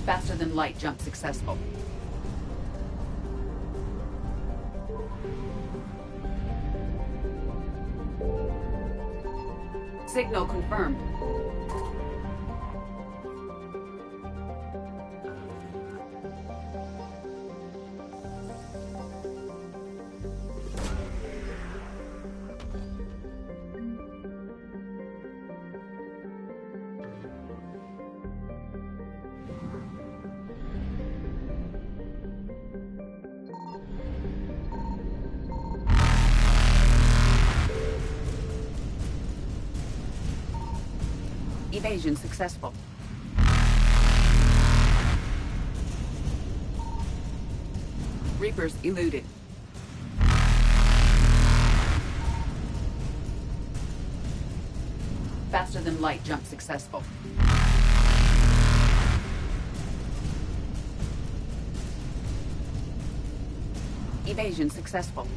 Faster than light jump successful. Signal confirmed. Evasion successful. Reapers eluded. Faster than light jump successful. Evasion successful.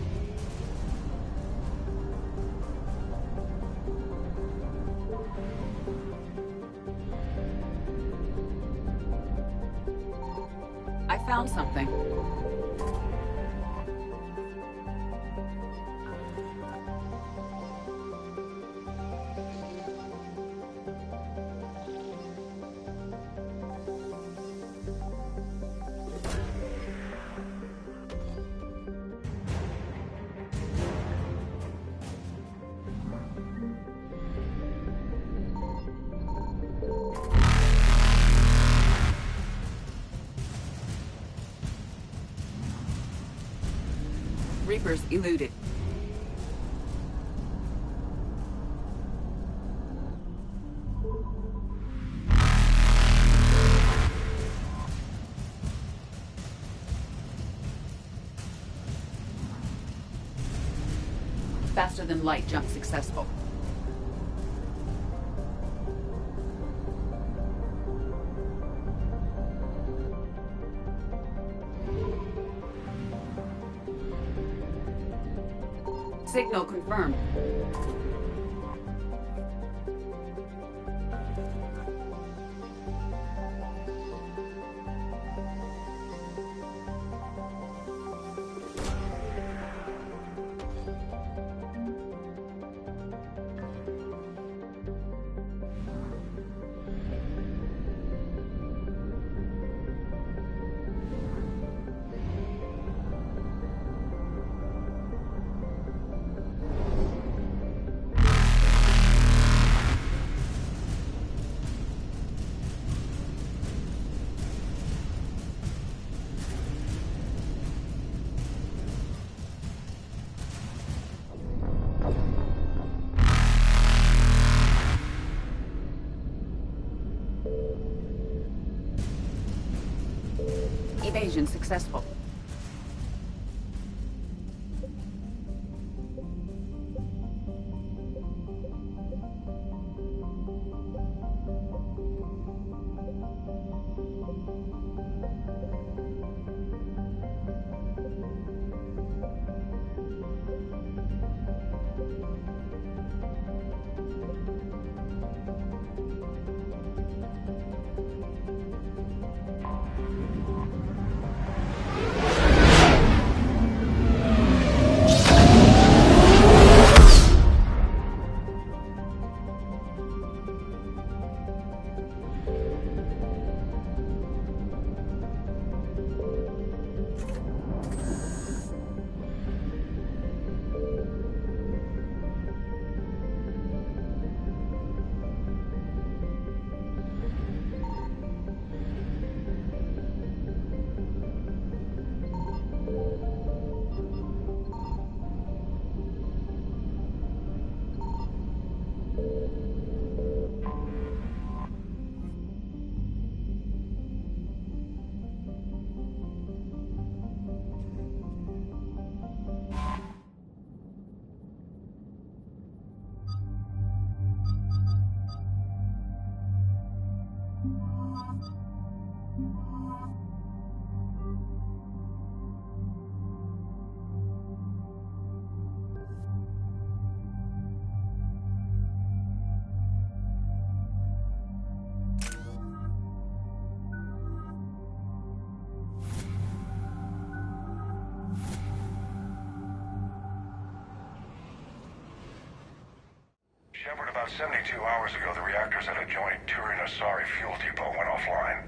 I found something. Reapers eluded. Faster than light jump successful. Signal confirmed. Evasion successful. Shepard, about 72 hours ago, the reactors at a joint Turin-Asari fuel depot went offline.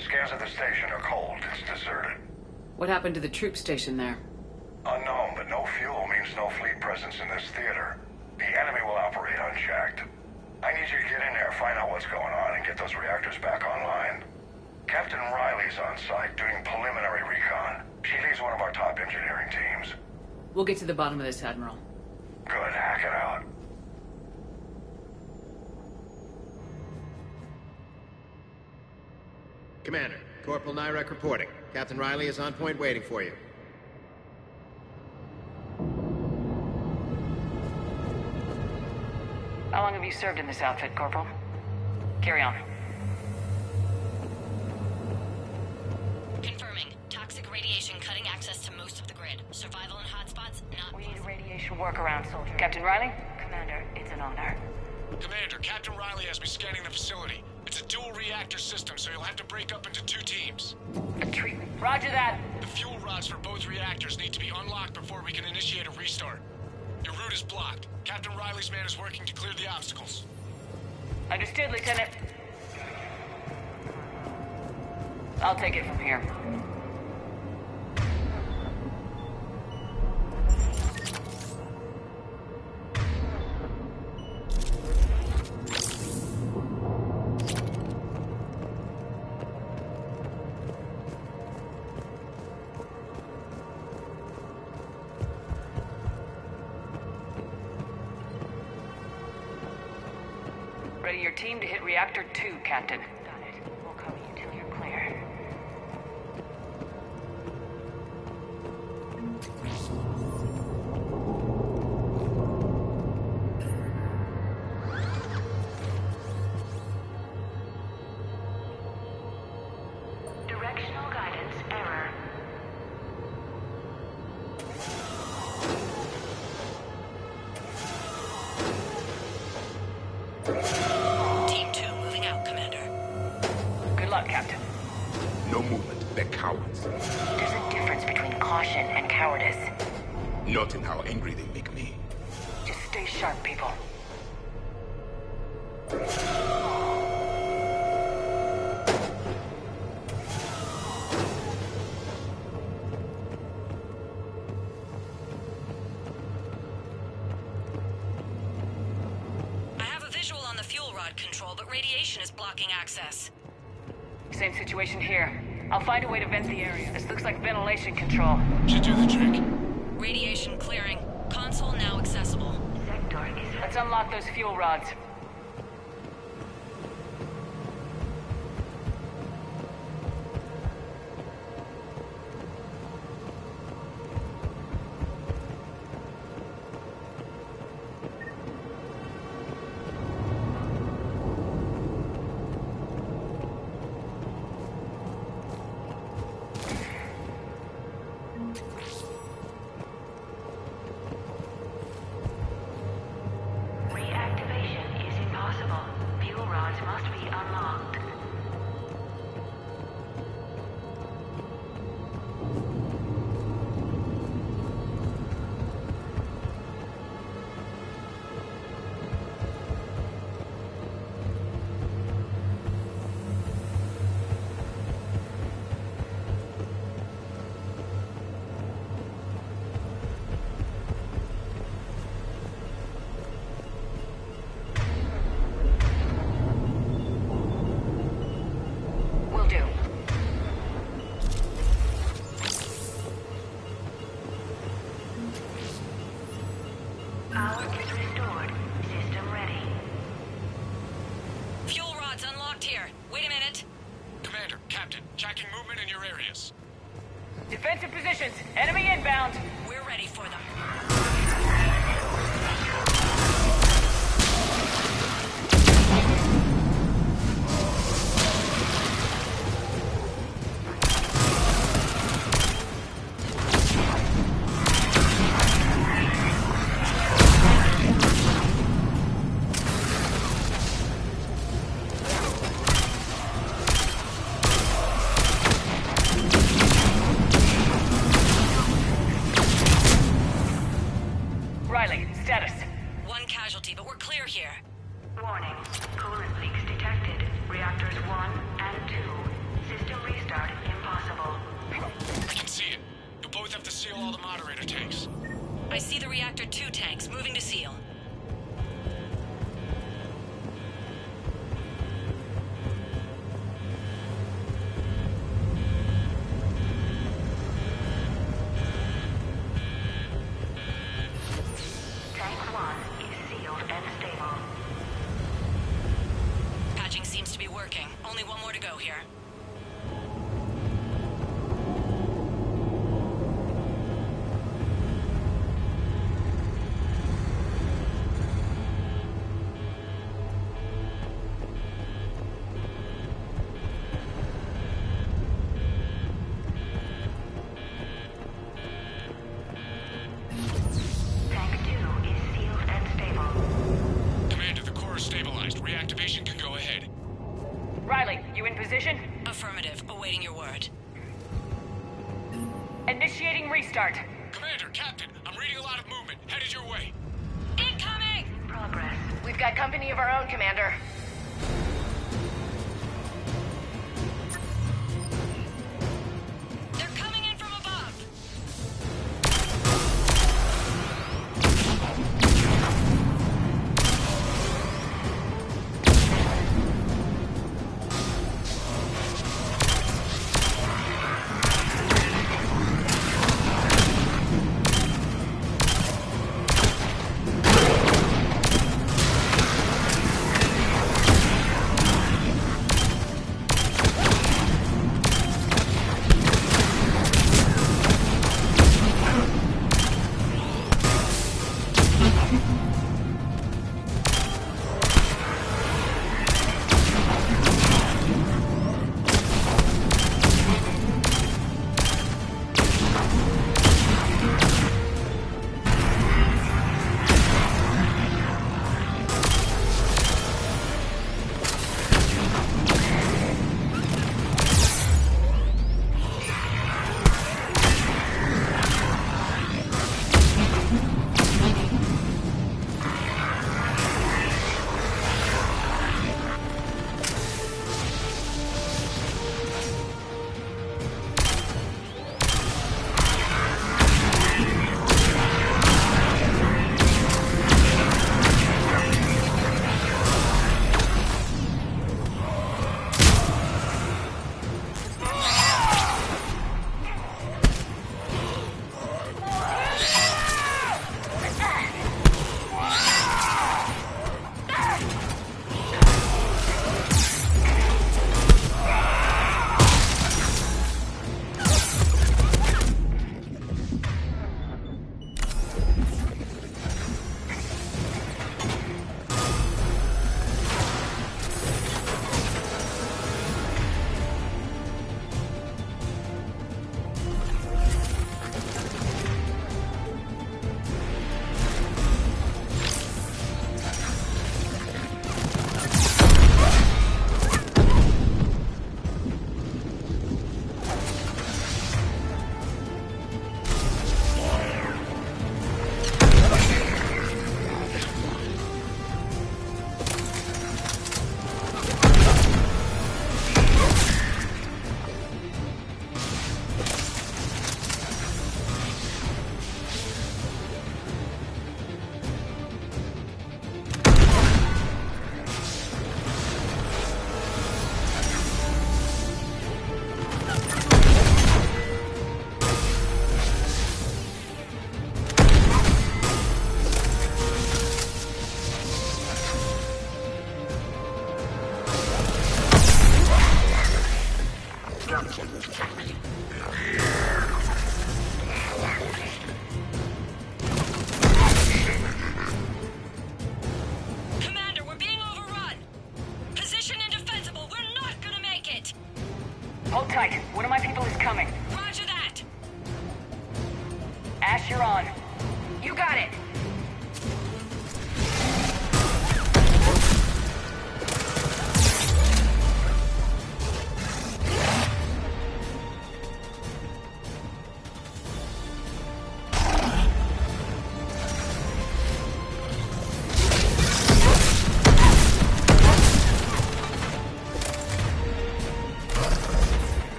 Scans of the station are cold. It's deserted. What happened to the troop station there? Unknown, but no fuel means no fleet presence in this theater. The enemy will operate unchecked. I need you to get in there, find out what's going on, and get those reactors back online. Captain Riley's on site doing preliminary recon. She leads one of our top engineering teams. We'll get to the bottom of this, Admiral. Good, hack it out. Commander, Corporal Nyrek reporting. Captain Riley is on point waiting for you. How long have you served in this outfit, Corporal? Carry on. Confirming. Toxic radiation cutting access to most of the grid. Survival in hotspots not We need a possible. radiation workaround, soldier. Captain Riley? Commander, it's an honor. Commander, Captain Riley has me scanning the facility. It's a dual reactor system, so you'll have to break up into 2 teams. Treatment. Roger that. The fuel rods for both reactors need to be unlocked before we can initiate a restart. Your route is blocked. Captain Riley's man is working to clear the obstacles. Understood, Lieutenant. I'll take it from here. Ready your team to hit Reactor 2, Captain. Got it. We'll cover you till you're clear. Directional guidance error. Team 2 moving out, Commander. Good luck, Captain. No movement. They're cowards. There's a difference between caution and cowardice. Not in how angry they make me. Just stay sharp, people. I have a visual on the fuel rod control, but radiation is blocking access. Same situation here. I'll find a way to vent the area. This looks like ventilation control. Should do the trick. Radiation clearing. Console now accessible. Let's unlock those fuel rods. Reactivation is impossible. Fuel rods must be unlocked. Will do. Power is restored. System ready. Fuel rods unlocked here. Wait a minute. Commander, Captain, tracking movement in your areas. Defensive positions. Enemy inbound. We're ready for them. one casualty, but we're clear here. Warning. Coolant leaks detected. Reactors 1 and 2. System restart impossible. I can see it. You'll both have to seal all the moderator tanks. I see the reactor 2 tanks moving to seal. Tank 1 is sealed and stable. Patching seems to be working. Only one more to go here. Tank 2 is sealed and stable. Commander, the core is stabilized. Reactivation can go ahead. Riley, you in position? Affirmative. Awaiting your word. Initiating restart. Commander, Captain, I'm reading a lot of movement. Headed your way. Incoming! Progress. We've got company of our own, Commander. They're coming in from above! Hold tight. One of my people is coming. Roger that. Ash, you're on. You got it.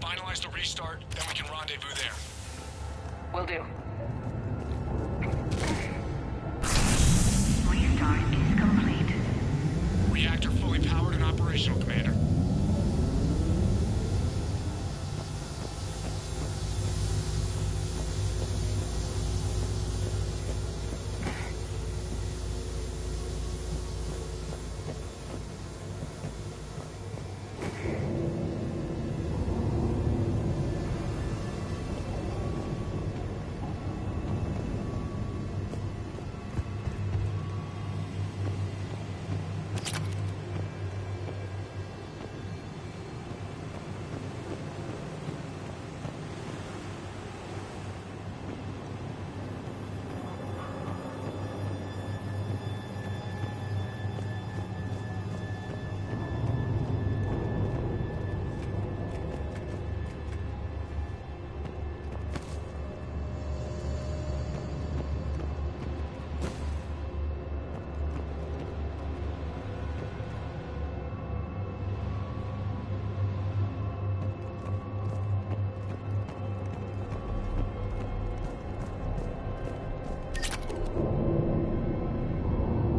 Finalize the restart, then we can rendezvous there. Will do. Restart is complete. Reactor fully powered and operational, Commander.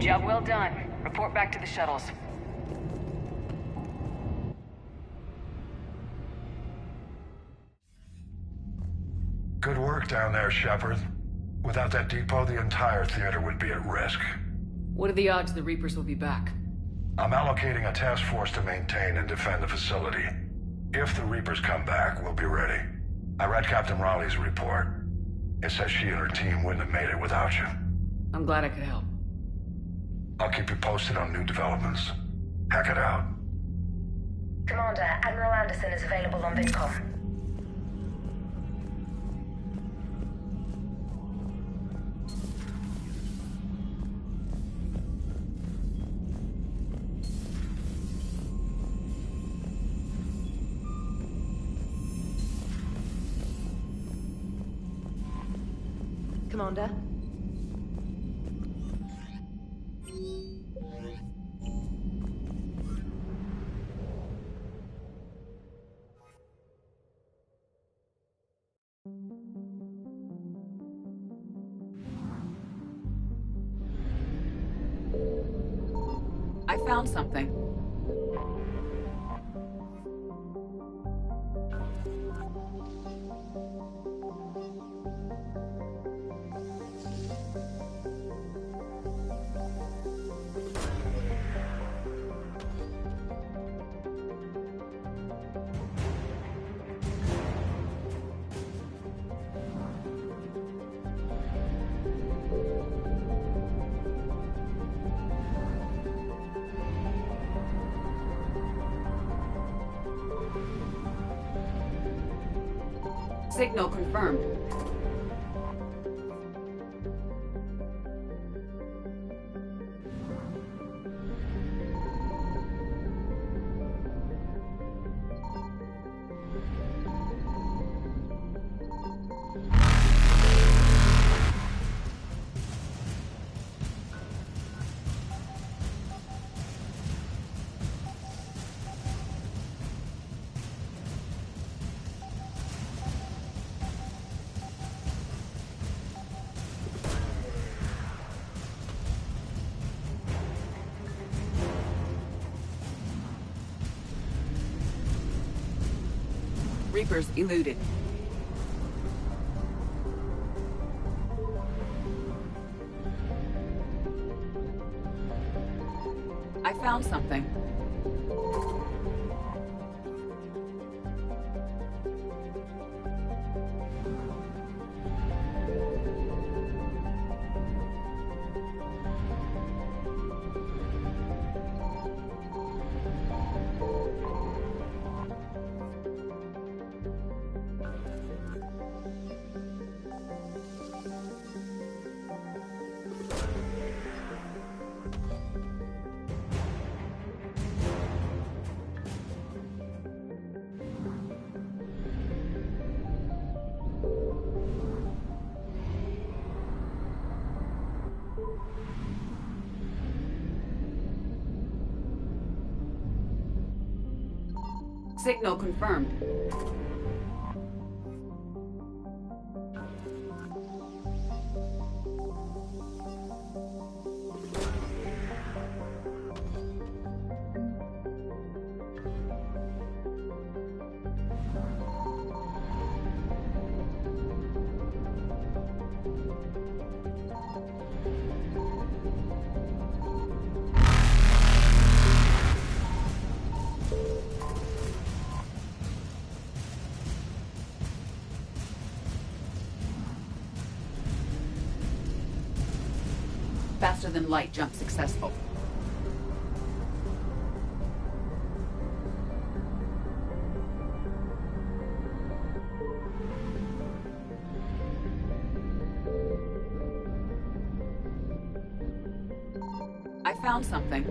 Job well done. Report back to the shuttles. Good work down there, Shepard. Without that depot, the entire theater would be at risk. What are the odds the Reapers will be back? I'm allocating a task force to maintain and defend the facility. If the Reapers come back, we'll be ready. I read Captain Raleigh's report. It says she and her team wouldn't have made it without you. I'm glad I could help. I'll keep you posted on new developments. Hack it out. Commander, Admiral Anderson is available on VidCom. Commander? I found something. Signal confirmed. Reapers eluded. I found something. Signal confirmed. Faster than light jump successful. I found something.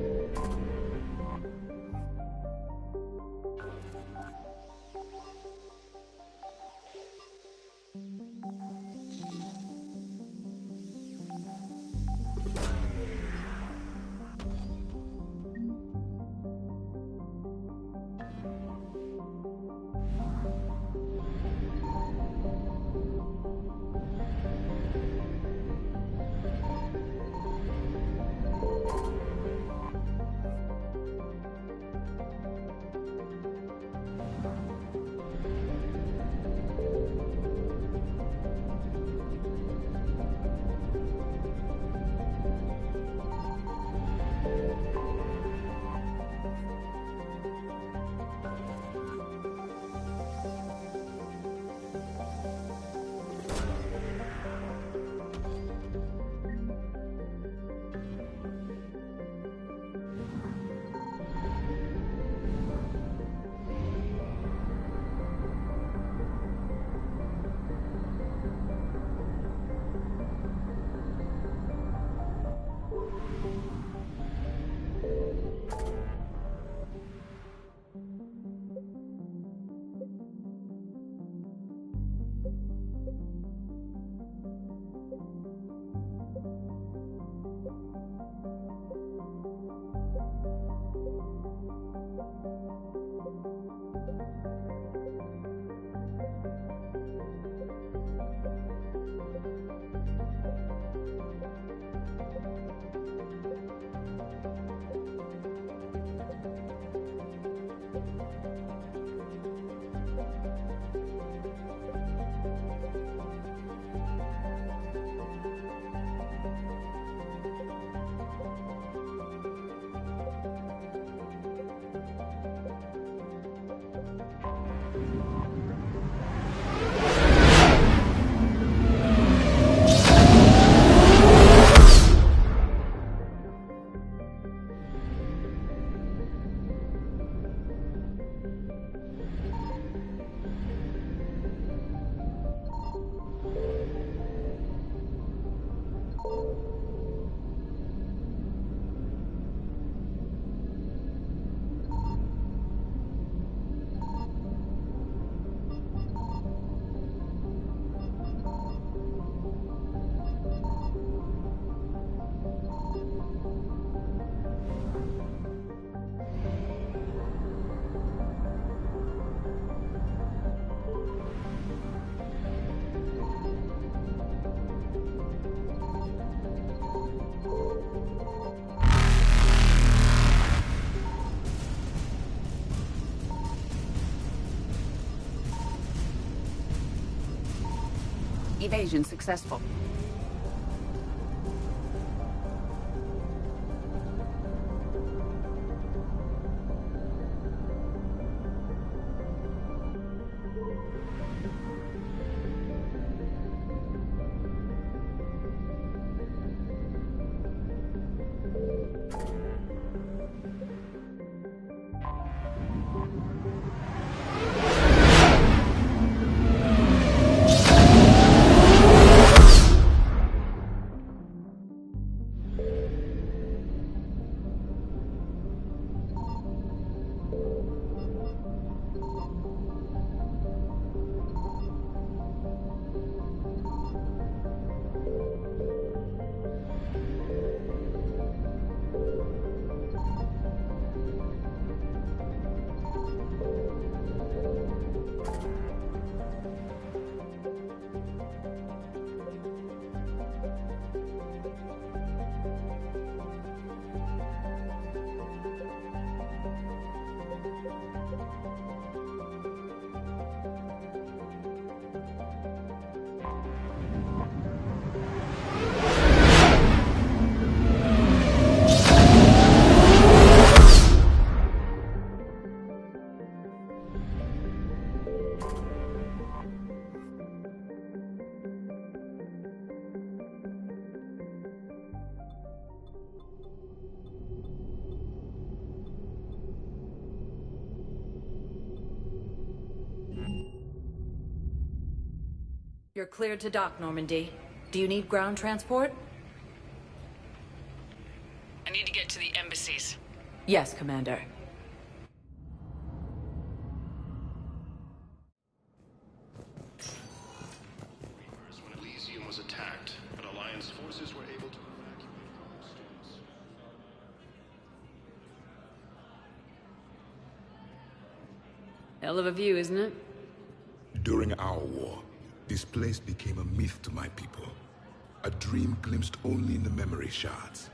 Evasion successful. You're cleared to dock, Normandy. Do you need ground transport? I need to get to the embassies. Yes, Commander. When Elysium was attacked, but Alliance forces were able to evacuate all students. Hell of a view, isn't it? During our war, this place became a myth to my people. A dream glimpsed only in the memory shards.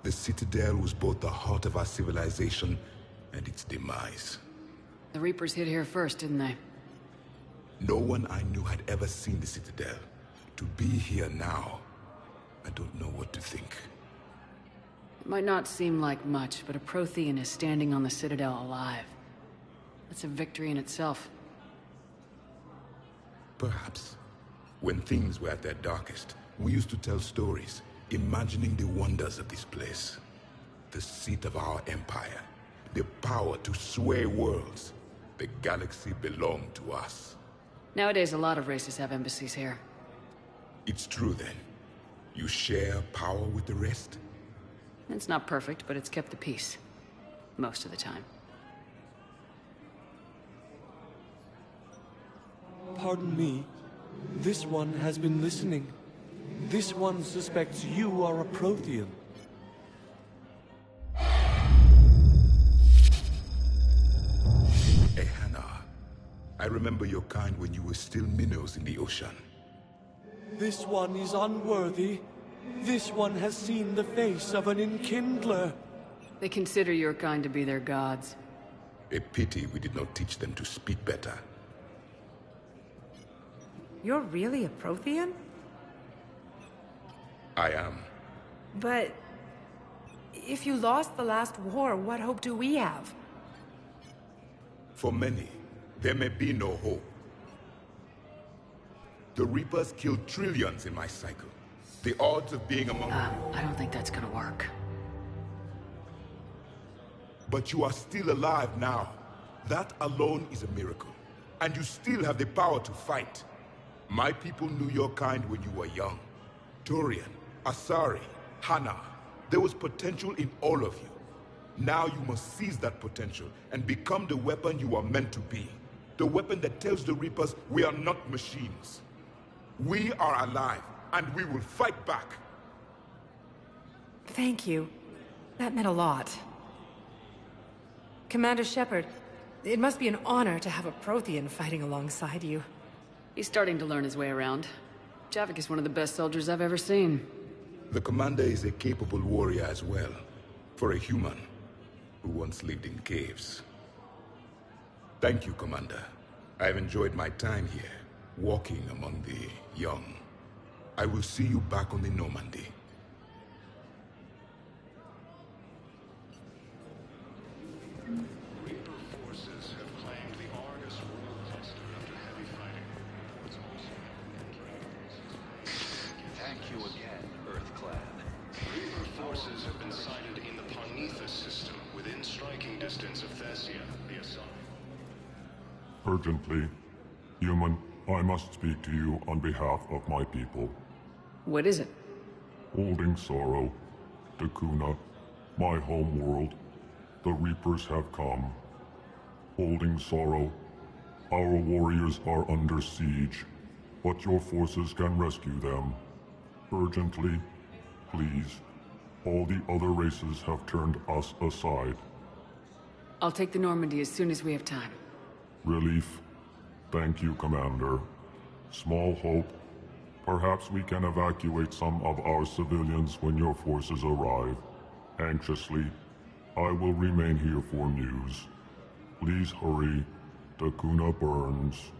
The Citadel was both the heart of our civilization and its demise. The Reapers hit here first, didn't they? No one I knew had ever seen the Citadel. To be here now, I don't know what to think. It might not seem like much, but a Prothean is standing on the Citadel alive. That's a victory in itself. Perhaps. When things were at their darkest, we used to tell stories, imagining the wonders of this place. The seat of our empire. The power to sway worlds. The galaxy belonged to us. Nowadays, a lot of races have embassies here. It's true then. You share power with the rest? It's not perfect, but it's kept the peace. Most of the time. Pardon me. This one has been listening. This one suspects you are a Prothean. Hannah, I remember your kind when you were still minnows in the ocean. This one is unworthy. This one has seen the face of an enkindler. They consider your kind to be their gods. A pity we did not teach them to speak better. You're really a Prothean? I am. But if you lost the last war, what hope do we have? For many, there may be no hope. The Reapers killed trillions in my cycle. The odds of being among them... I don't think that's gonna work. But you are still alive now. That alone is a miracle. And you still have the power to fight. My people knew your kind when you were young. Turian, Asari, Hana. There was potential in all of you. Now you must seize that potential and become the weapon you are meant to be. The weapon that tells the Reapers we are not machines. We are alive, and we will fight back. Thank you. That meant a lot. Commander Shepard, it must be an honor to have a Prothean fighting alongside you. He's starting to learn his way around. Javik is one of the best soldiers I've ever seen. The commander is a capable warrior as well. For a human who once lived in caves. Thank you, Commander. I've enjoyed my time here, walking among the young. I will see you back on the Normandy. Reaper forces have claimed the Argus world cluster after heavy fighting. It's also Thank you again, Earthclad. Reaper forces have been sighted in the Parnithus system within striking distance of Thessia, the Asari. Urgently. Human, I must speak to you on behalf of my people. What is it? Holding sorrow. Dakuna, my home world. The Reapers have come. Holding sorrow. Our warriors are under siege, but your forces can rescue them. Urgently, please. All the other races have turned us aside. I'll take the Normandy as soon as we have time. Relief. Thank you, Commander. Small hope. Perhaps we can evacuate some of our civilians when your forces arrive. Anxiously, I will remain here for news. Please hurry. Dakuna burns.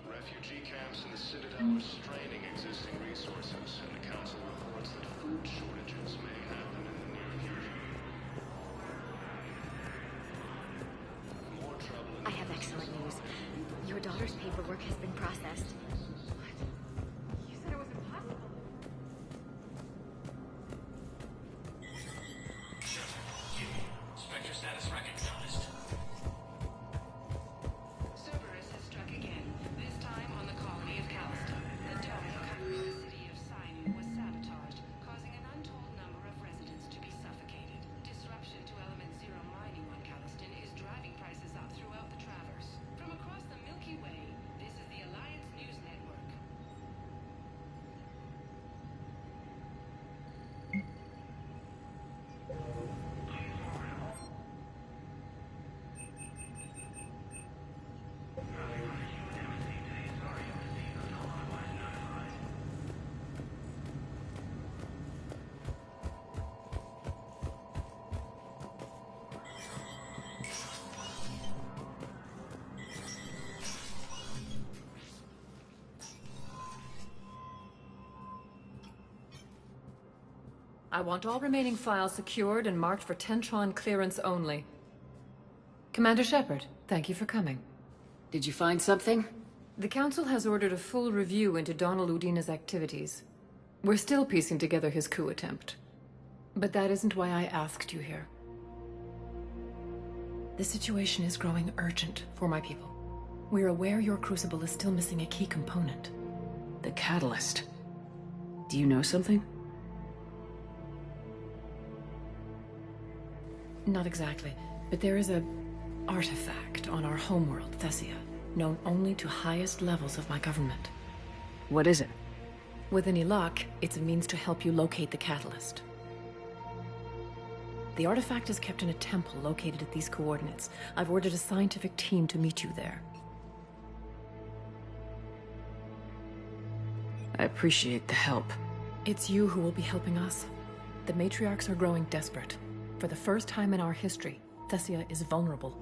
Refugee camps in the Citadel are straining existing resources, and the Council reports that food shortages may happen in the near future. More trouble in I have excellent news. Your daughter's paperwork has been processed. You said it was impossible. Spectre status recognized. Cerberus has struck again, this time on the colony of Cal. I want all remaining files secured and marked for Tentron clearance only. Commander Shepard, thank you for coming. Did you find something? The Council has ordered a full review into Donald Udina's activities. We're still piecing together his coup attempt. But that isn't why I asked you here. The situation is growing urgent for my people. We're aware your crucible is still missing a key component. The catalyst. Do you know something? Not exactly, but there is a artifact on our homeworld, Thessia, known only to highest levels of my government. What is it? With any luck, it's a means to help you locate the catalyst. The artifact is kept in a temple located at these coordinates. I've ordered a scientific team to meet you there. I appreciate the help. It's you who will be helping us. The matriarchs are growing desperate. For the first time in our history, Thessia is vulnerable.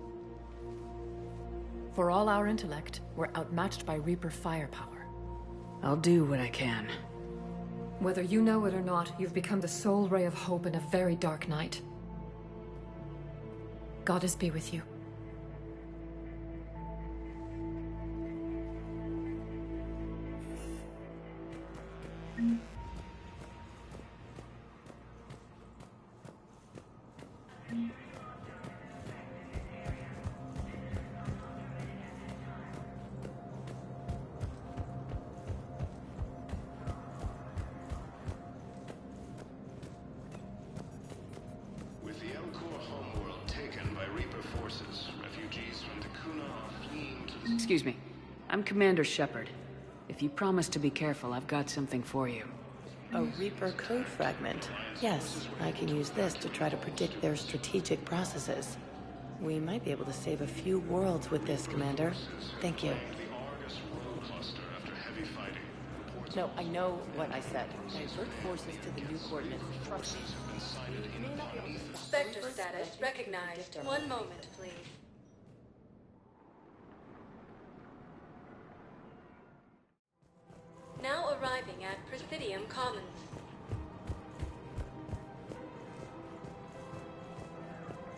For all our intellect, we're outmatched by Reaper firepower. I'll do what I can. Whether you know it or not, you've become the sole ray of hope in a very dark night. Goddess be with you. With the Elcor homeworld taken by Reaper forces, refugees from Takuna are fleeing to the... Excuse me. I'm Commander Shepard. If you promise to be careful, I've got something for you. A Reaper code fragment. Yes, I can use this to try to predict their strategic processes. We might be able to save a few worlds with this, Commander. Thank you. No, I know what I said. Divert forces to the new coordinates. Trust me. Spectre status recognized. One moment, please. Now arriving at Presidium Commons.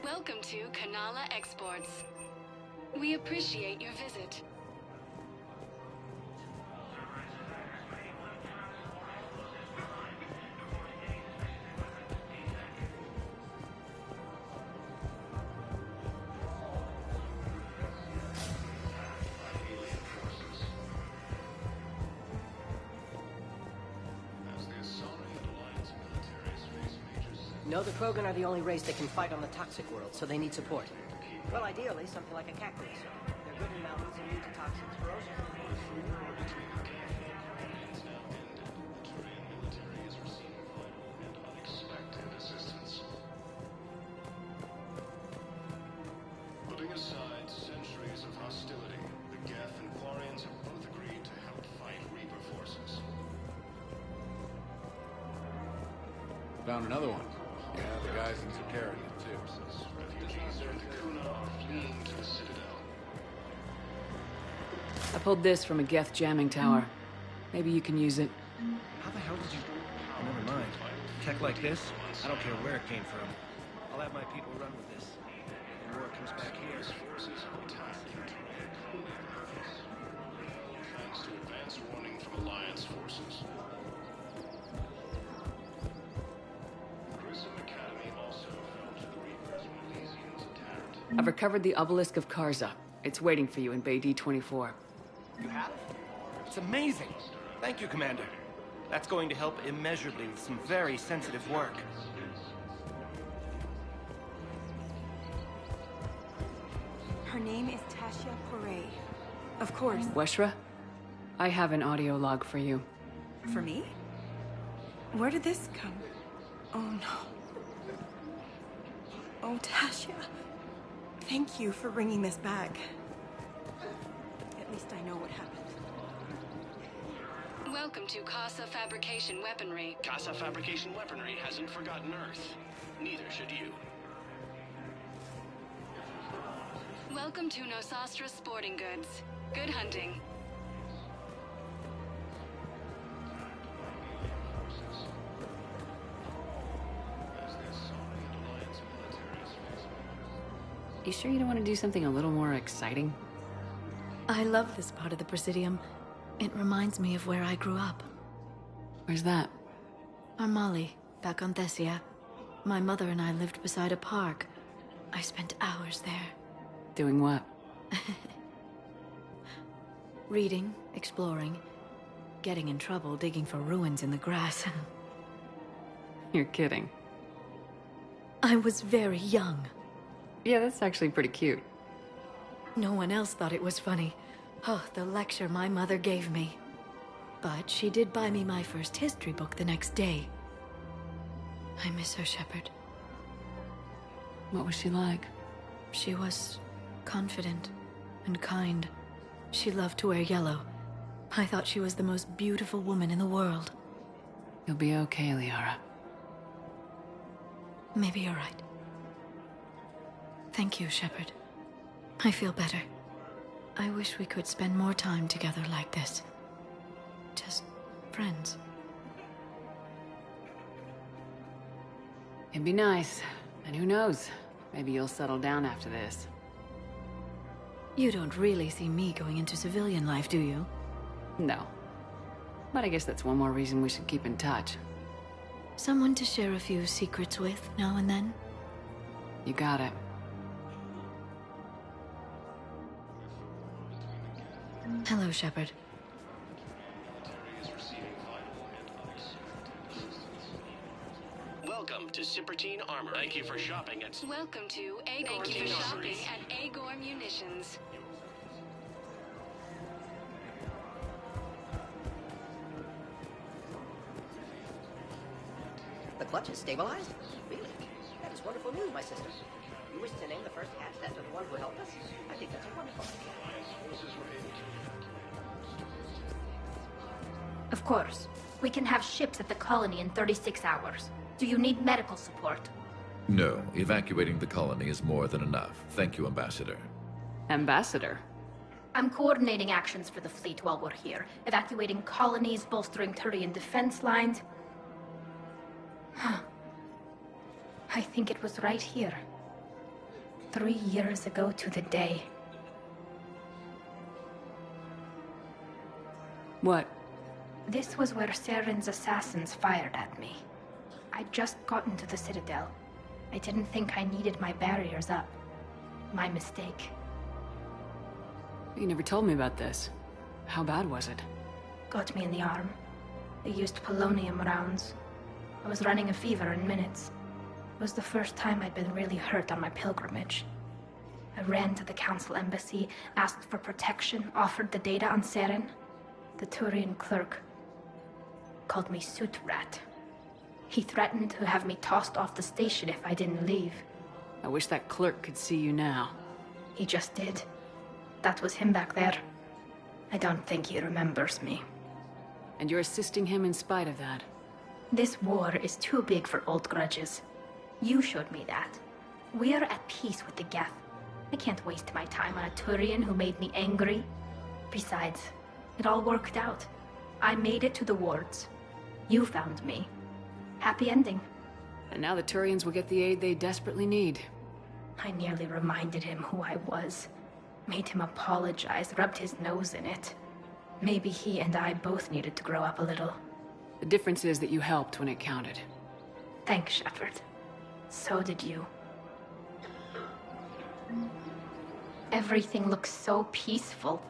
Welcome to Kanala Exports. We appreciate your visit. No, the Krogan are the only race that can fight on the toxic world, so they need support. Well, ideally, something like a cactus. They're good in mountains, immune to toxins, corrosion. Putting aside centuries of hostility, the Geth and Quarians have both agreed to help fight Reaper forces. Found another one. Yeah, the guys in Zakara did too. Refugees from Takuna are fleeing to the Citadel. I pulled this from a Geth jamming tower. Maybe you can use it. How the hell did you... Oh, never mind. Tech like this, I don't care where it came from. I'll have my people run with this. The war comes back here. Forces have attacked your terrain. Thanks to advance warning from Alliance forces. I've recovered the obelisk of Karza. It's waiting for you in Bay D-24. You have? It's amazing. Thank you, Commander. That's going to help immeasurably with some very sensitive work. Her name is Tasha Poré. Of course. Weshra, I have an audio log for you. For me? Where did this come? Oh no. Oh, Tasha. Thank you for bringing this back. At least I know what happened. Welcome to Casa Fabrication Weaponry. Casa Fabrication Weaponry hasn't forgotten Earth. Neither should you. Welcome to Nosastra Sporting Goods. Good hunting. You sure you don't want to do something a little more exciting? I love this part of the Presidium. It reminds me of where I grew up. Where's that? Armali, back on Thessia. My mother and I lived beside a park. I spent hours there. Doing what? Reading, exploring, getting in trouble digging for ruins in the grass. You're kidding. I was very young. Yeah, that's actually pretty cute. No one else thought it was funny. Oh, the lecture my mother gave me. But she did buy me my first history book the next day. I miss her, Shepard. What was she like? She was confident and kind. She loved to wear yellow. I thought she was the most beautiful woman in the world. You'll be okay, Liara. Maybe you're right. Thank you, Shepard. I feel better. I wish we could spend more time together like this. Just friends. It'd be nice. And who knows? Maybe you'll settle down after this. You don't really see me going into civilian life, do you? No. But I guess that's one more reason we should keep in touch. Someone to share a few secrets with now and then? You got it. Hello, Shepard. Welcome to Sippertine Armory. Thank you for shopping at... Welcome to Agor shopping at Agor Munitions. The clutch is stabilized? Really? That is wonderful news, my sister. You wish to name the first hatch after the one who helped us? I think that's a wonderful idea. Of course. We can have ships at the colony in 36 hours. Do you need medical support? No, evacuating the colony is more than enough. Thank you, Ambassador. Ambassador? I'm coordinating actions for the fleet while we're here. Evacuating colonies, bolstering Turian defense lines. I think it was right here. 3 years ago to the day. What? This was where Saren's assassins fired at me. I'd just gotten to the Citadel. I didn't think I needed my barriers up. My mistake. You never told me about this. How bad was it? Got me in the arm. They used polonium rounds. I was running a fever in minutes. It was the first time I'd been really hurt on my pilgrimage. I ran to the Council embassy, asked for protection, offered the data on Saren. The Turian clerk called me Soot Rat. He threatened to have me tossed off the station if I didn't leave. I wish that clerk could see you now. He just did. That was him back there. I don't think he remembers me. And you're assisting him in spite of that. This war is too big for old grudges. You showed me that. We're at peace with the Geth. I can't waste my time on a Turian who made me angry. Besides, it all worked out. I made it to the wards. You found me. Happy ending. And now the Turians will get the aid they desperately need. I nearly reminded him who I was. Made him apologize, rubbed his nose in it. Maybe he and I both needed to grow up a little. The difference is that you helped when it counted. Thanks, Shepard. So did you. Everything looks so peaceful.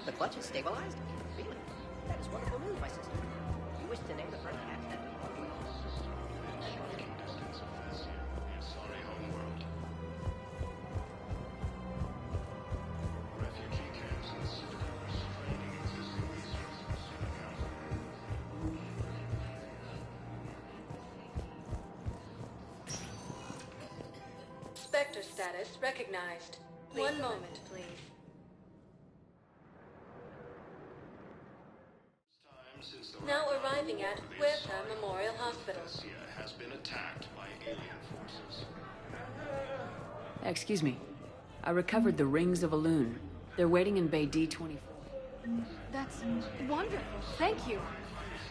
The clutch is stabilized? Really? That is wonderful news, my sister. You wish to name the first hatch after the one who helped us? Sorry, homeworld. Refugee camps in the Citadel are straining existing resources in the council. Spectre status recognized. One moment, please. Now arriving at Huerta Memorial Hospital. Thessia has been attacked by alien forces. Excuse me. I recovered the rings of Elune. They're waiting in Bay D-24. That's wonderful. Thank you.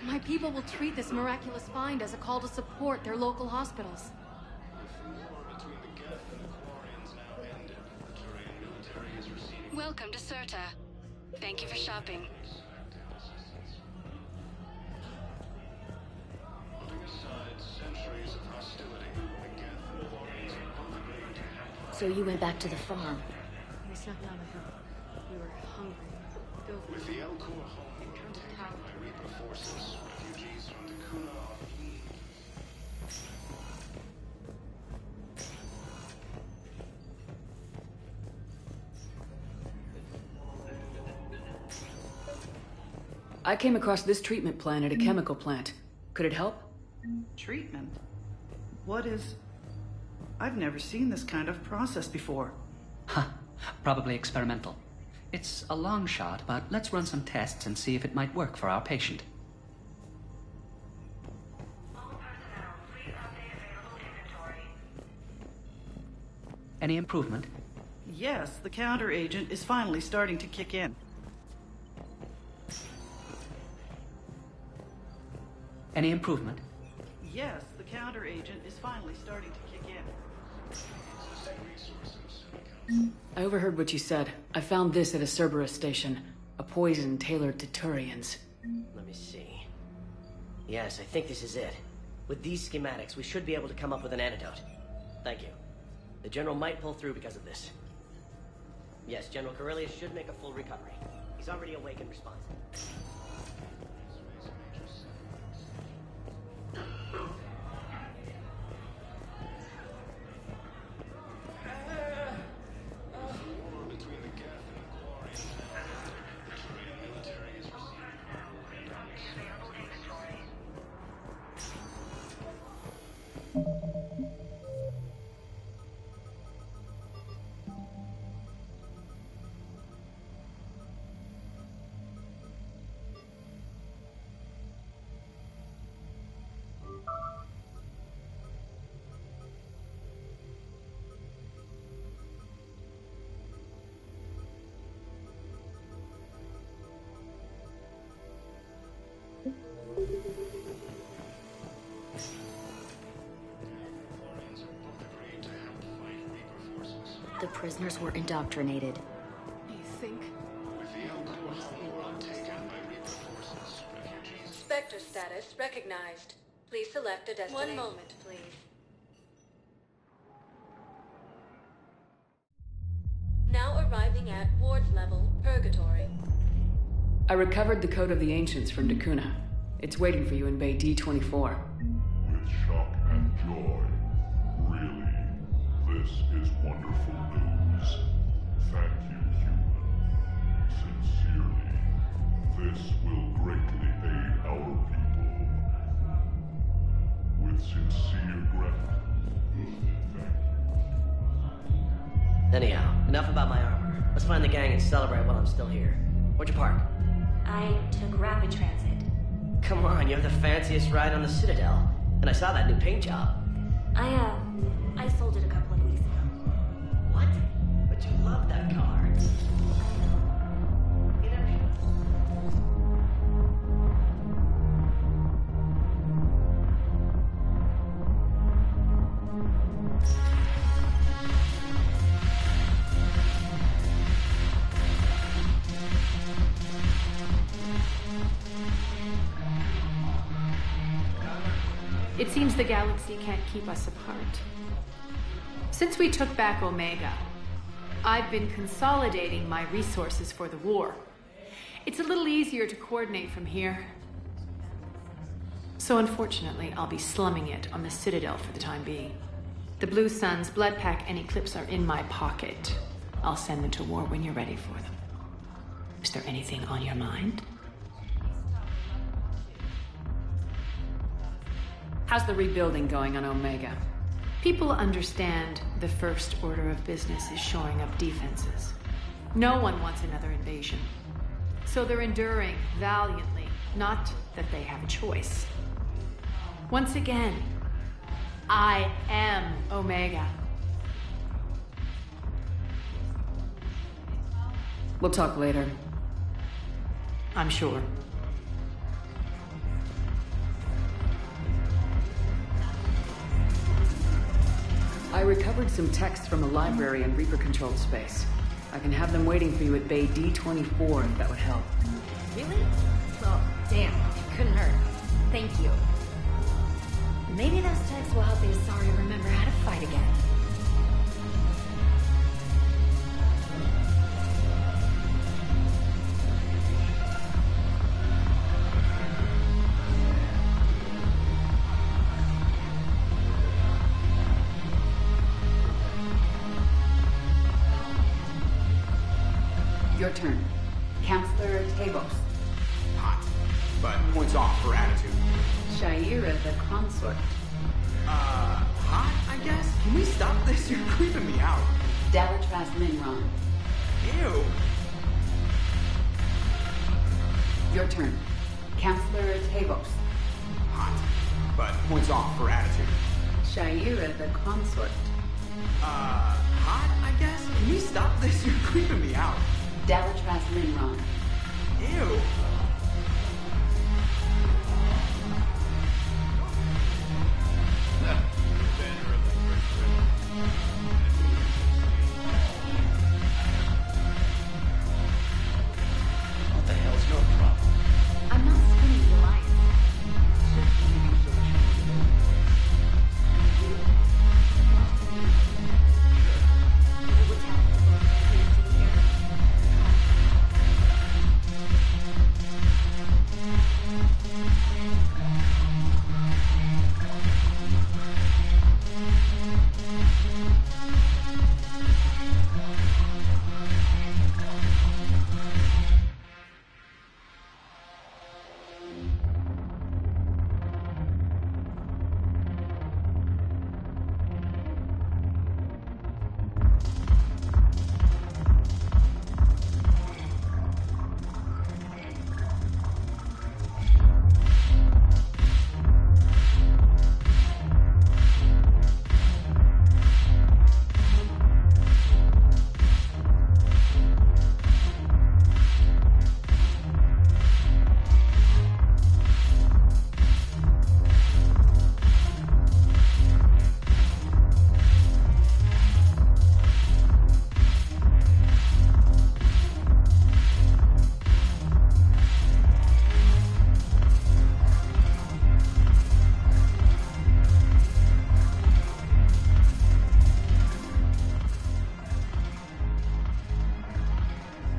My people will treat this miraculous find as a call to support their local hospitals. Welcome to Serta. Thank you for shopping. So you went back to the farm. We snuck down the hill. We were hungry. With the El Cor home taken by Reaper forces, refugees from the Kuna are fleeing. I came across this treatment plant at a chemical plant. Could it help? Treatment? What is... I've never seen this kind of process before. Huh. Probably experimental. It's a long shot, but let's run some tests and see if it might work for our patient. Any improvement? Yes, the counter agent is finally starting to kick in. Any improvement? Yes, the counter agent is finally starting to kick in. I overheard what you said. I found this at a Cerberus station. A poison tailored to Turians. Let me see. Yes, I think this is it. With these schematics, we should be able to come up with an antidote. Thank you. The General might pull through because of this. Yes, General Corellius should make a full recovery. He's already awake and responsive. The prisoners were indoctrinated. You think? Spectre status recognized. Please select a destination. 1 moment, please. Now arriving at Ward's level, Purgatory. I recovered the Code of the Ancients from Dakuna. It's waiting for you in Bay D-24. With shock and joy. Really, this is wonderful news. Thank you, human. Sincerely, this will greatly aid our people. With sincere gratitude. Anyhow, enough about my armor. Let's find the gang and celebrate while I'm still here. Where'd you park? I took rapid transit. Come on, you have the fanciest ride on the Citadel. And I saw that new paint job. I sold it a couple of weeks ago. What? But you love that car. It seems the galaxy can't keep us apart. Since we took back Omega, I've been consolidating my resources for the war. It's a little easier to coordinate from here. So unfortunately, I'll be slumming it on the Citadel for the time being. The Blue Suns, Bloodpack, and Eclipse are in my pocket. I'll send them to war when you're ready for them. Is there anything on your mind? How's the rebuilding going on Omega? People understand the first order of business is shoring up defenses. No one wants another invasion. So they're enduring valiantly, not that they have a choice. Once again, I am Omega. We'll talk later. I'm sure. I recovered some texts from a library in Reaper-controlled space. I can have them waiting for you at Bay D24 if that would help. Really? Well, damn. It couldn't hurt. Thank you. Maybe those texts will help the Asari remember how to fight again. Your turn. Counselor Tabos. Hot. But points off for attitude. Shaira, the consort. Hot, I guess? Can we stop this? You're creeping me out. Dalatras Linron. Ew. Your turn. Counselor Tabos. Hot. But points off for attitude. Shaira, the consort. Hot, I guess? Can we stop this? You're creeping me out. Dalatras Linron. Ew. What the hell's your problem? I'm not skinny Goliath.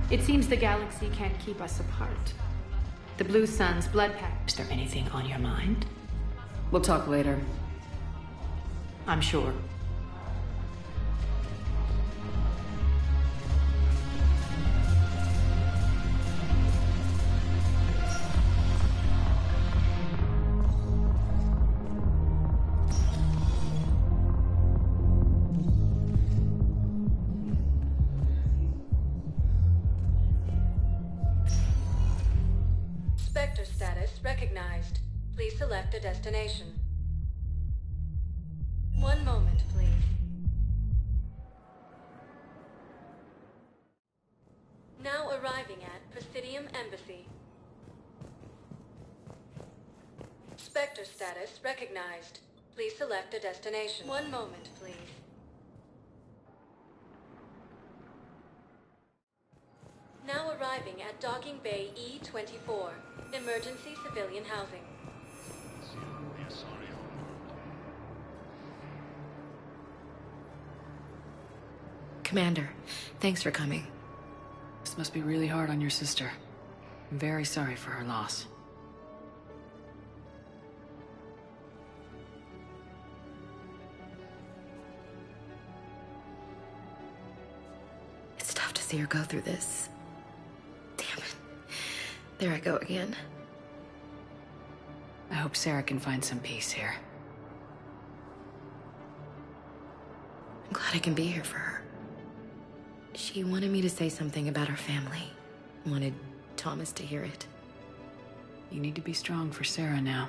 It seems the galaxy can't keep us apart. The Blue Sun's blood pact. Is there anything on your mind? We'll talk later. I'm sure. Spectre status recognized. Please select a destination. One moment, please. Now arriving at Presidium Embassy. Spectre status recognized. Please select a destination. One moment, please. Now arriving at Docking Bay E24. Emergency civilian housing. Commander, thanks for coming. This must be really hard on your sister. I'm very sorry for her loss. It's tough to see her go through this. Damn it. There I go again. I hope Sarah can find some peace here. I'm glad I can be here for her. She wanted me to say something about her family. Wanted Thomas to hear it. You need to be strong for Sarah now.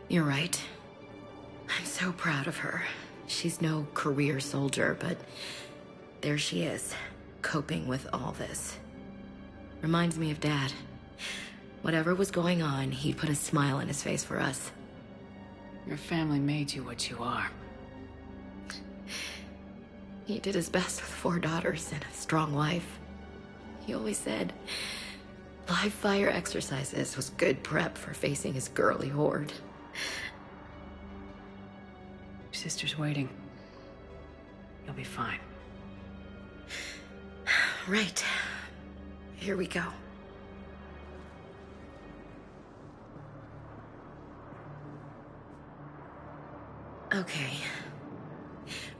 You're right. I'm so proud of her. She's no career soldier, but there she is, coping with all this. Reminds me of Dad. Whatever was going on, he'd put a smile on his face for us. Your family made you what you are. He did his best with 4 daughters and a strong wife. He always said live fire exercises was good prep for facing his girly horde. Your sister's waiting. You'll be fine. Right. Here we go. Okay.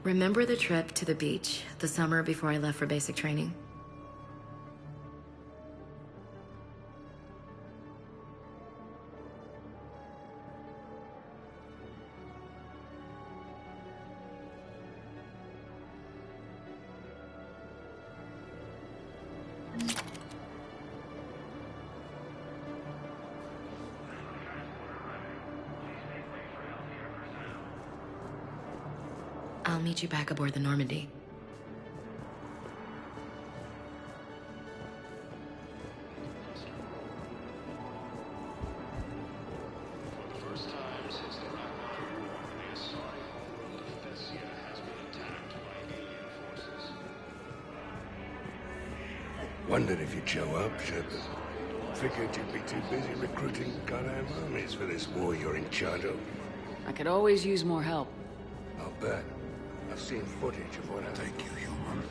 Remember the trip to the beach the summer before I left for basic training? I'll meet you back aboard the Normandy. For the first time since the Ragnarok War, the Asari homeworld of Thessia has been attacked by alien forces. Wondered if you'd show up, Shepard. Figured you'd be too busy recruiting goddamn armies for this war you're in charge of. I could always use more help. I'll bet. I've seen footage of what happened. Thank you, human.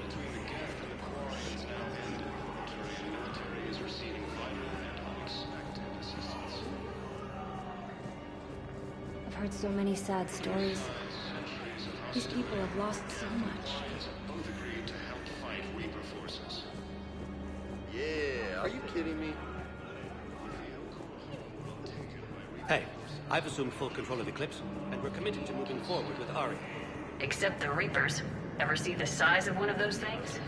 Between the gift and the quarreling's now ended, Turian military is receiving vital and unexpected assistance. I've heard so many sad stories. These people have lost so much. Both agreed to help fight Reaper forces. Yeah, are you kidding me? Hey, I've assumed full control of Eclipse, and we're committed to moving forward with Ari. Except the Reapers. Ever see the size of one of those things?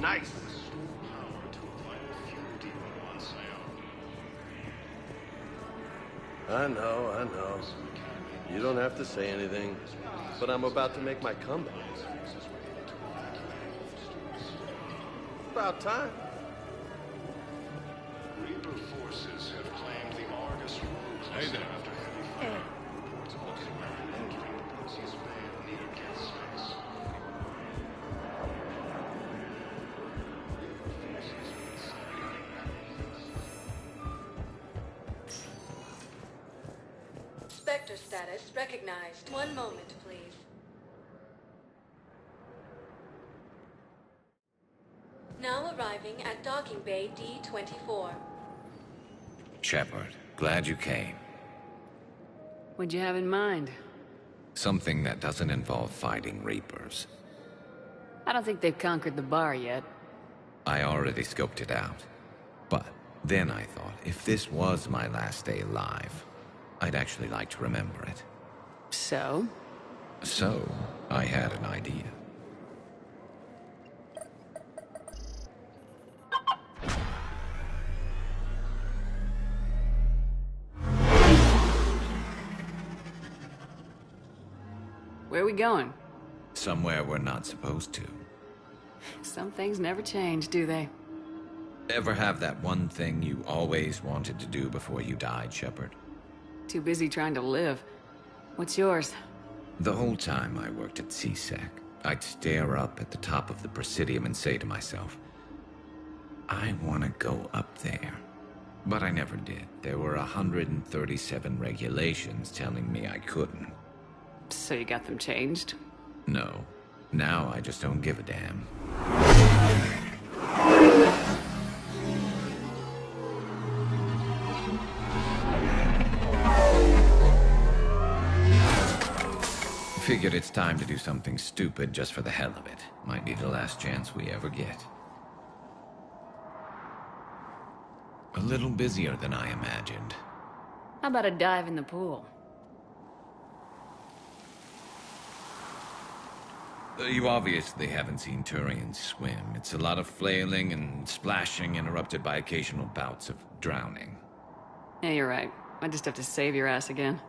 Nice. I know. You don't have to say anything, but I'm about to make my comeback. About time. Reaper forces have claimed the Argus Road after heavy fire. Reports of looking around entering the Princess Bay of near Get Space. Spectre status recognized. One moment, please. Now arriving at docking bay D-24. Shepard, glad you came. What'd you have in mind? Something that doesn't involve fighting Reapers. I don't think they've conquered the bar yet. I already scoped it out. But then I thought, if this was my last day alive, I'd actually like to remember it. So? So, I had an idea. Where are we going? Somewhere we're not supposed to. Some things never change, do they? Ever have that one thing you always wanted to do before you died, Shepard? Too busy trying to live. What's yours? The whole time I worked at CSEC, I'd stare up at the top of the Presidium and say to myself, I want to go up there. But I never did. There were 137 regulations telling me I couldn't. So you got them changed? No. Now I just don't give a damn. Figured it's time to do something stupid just for the hell of it. Might be the last chance we ever get. A little busier than I imagined. How about a dive in the pool? You obviously haven't seen Turians swim. It's a lot of flailing and splashing interrupted by occasional bouts of drowning. Yeah, you're right. I just have to save your ass again.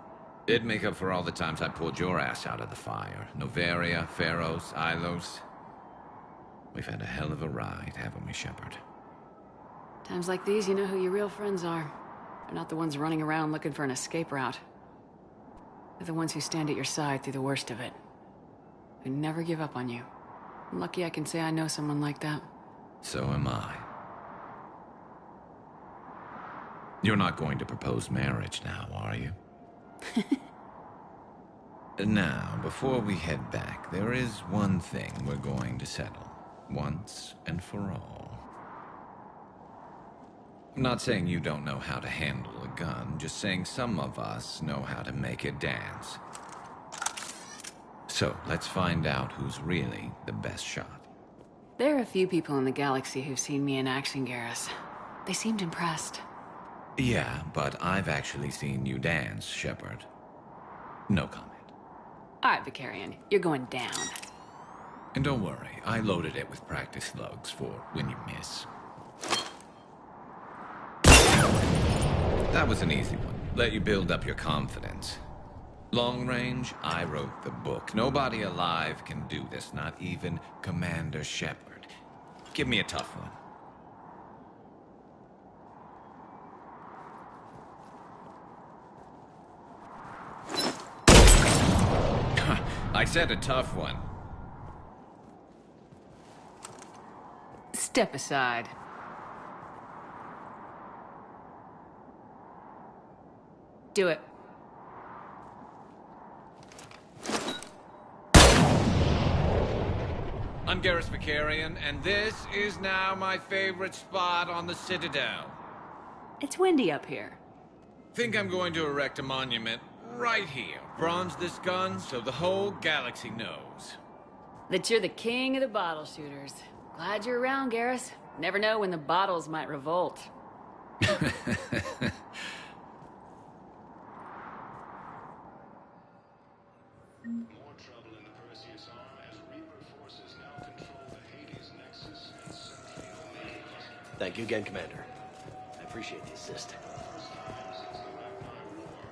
It'd make up for all the times I pulled your ass out of the fire. Noveria, Pharos, Ilos. We've had a hell of a ride, haven't we, Shepard? Times like these, you know who your real friends are. They're not the ones running around looking for an escape route. They're the ones who stand at your side through the worst of it. can never give up on you. I'm lucky I can say I know someone like that. So am I. You're not going to propose marriage now, are you? Now, before we head back, there is one thing we're going to settle, once and for all. I'm not saying you don't know how to handle a gun, just saying some of us know how to make it dance. So, let's find out who's really the best shot. There are a few people in the galaxy who've seen me in action, Garrus. They seemed impressed. Yeah, but I've actually seen you dance, Shepard. No comment. All right, Vicarian, you're going down. And don't worry, I loaded it with practice slugs for when you miss. That was an easy one. Let you build up your confidence. Long range, I wrote the book. Nobody alive can do this, not even Commander Shepard. Give me a tough one. I said a tough one. Step aside. Do it. I'm Garrus Vicarian, and this is now my favorite spot on the Citadel. It's windy up here. Think I'm going to erect a monument right here. Bronze this gun so the whole galaxy knows. That you're the king of the bottle shooters. Glad you're around, Garrus. Never know when the bottles might revolt. Thank you again, Commander. I appreciate the assist.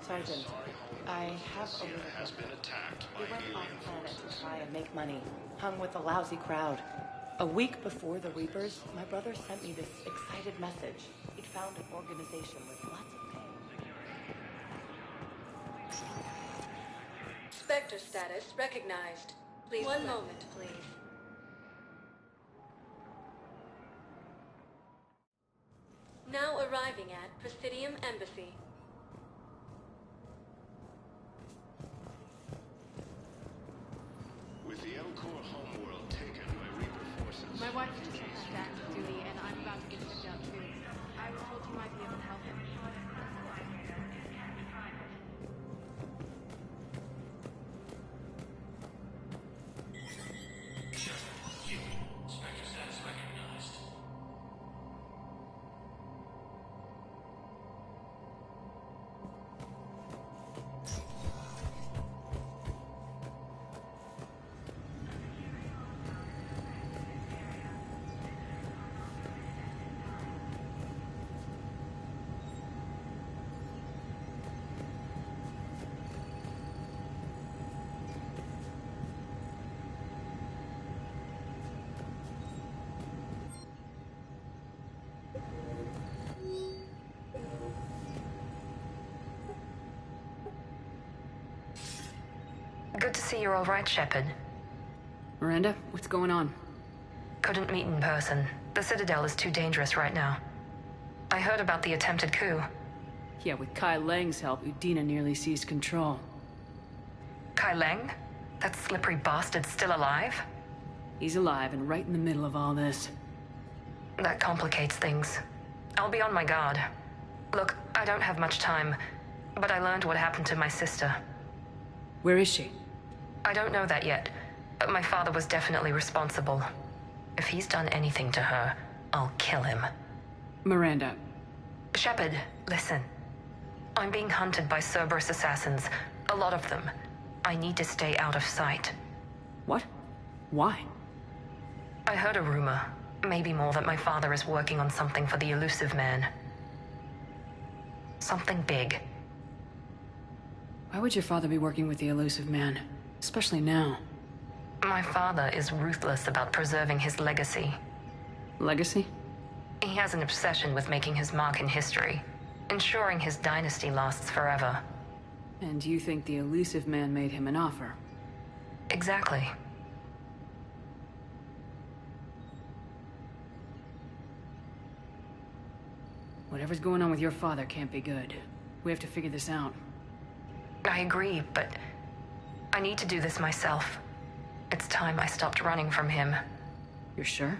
Sergeant, I have a little... has been attacked by We went alien off planet forces. to try and make money, hung with a lousy crowd. A week before the Reapers, my brother sent me this excited message. He'd found an organization with lots of pay. Spectre status recognized. Please, one moment, please. Now arriving at Presidium Embassy. With the Elcor homeworld taken by Reaper forces. My wife just sent my dad to duty, and I'm about to get shipped out too. I was told you might be able to help him. Good to see you're all right, Shepard. Miranda, what's going on? Couldn't meet in person. The Citadel is too dangerous right now. I heard about the attempted coup. Yeah, with Kai Lang's help, Udina nearly seized control. Kai Lang? That slippery bastard's still alive? He's alive and right in the middle of all this. That complicates things. I'll be on my guard. Look, I don't have much time, but I learned what happened to my sister. Where is she? I don't know that yet, but my father was definitely responsible. If he's done anything to her, I'll kill him. Miranda. Shepard, listen. I'm being hunted by Cerberus assassins. A lot of them. I need to stay out of sight. What? Why? I heard a rumor, maybe more, that my father is working on something for the Elusive Man. Something big. Why would your father be working with the Elusive Man? Especially now. My father is ruthless about preserving his legacy. Legacy? He has an obsession with making his mark in history, ensuring his dynasty lasts forever. And you think the Elusive Man made him an offer? Exactly. Whatever's going on with your father can't be good. We have to figure this out. I agree, but I need to do this myself. It's time I stopped running from him. You're sure?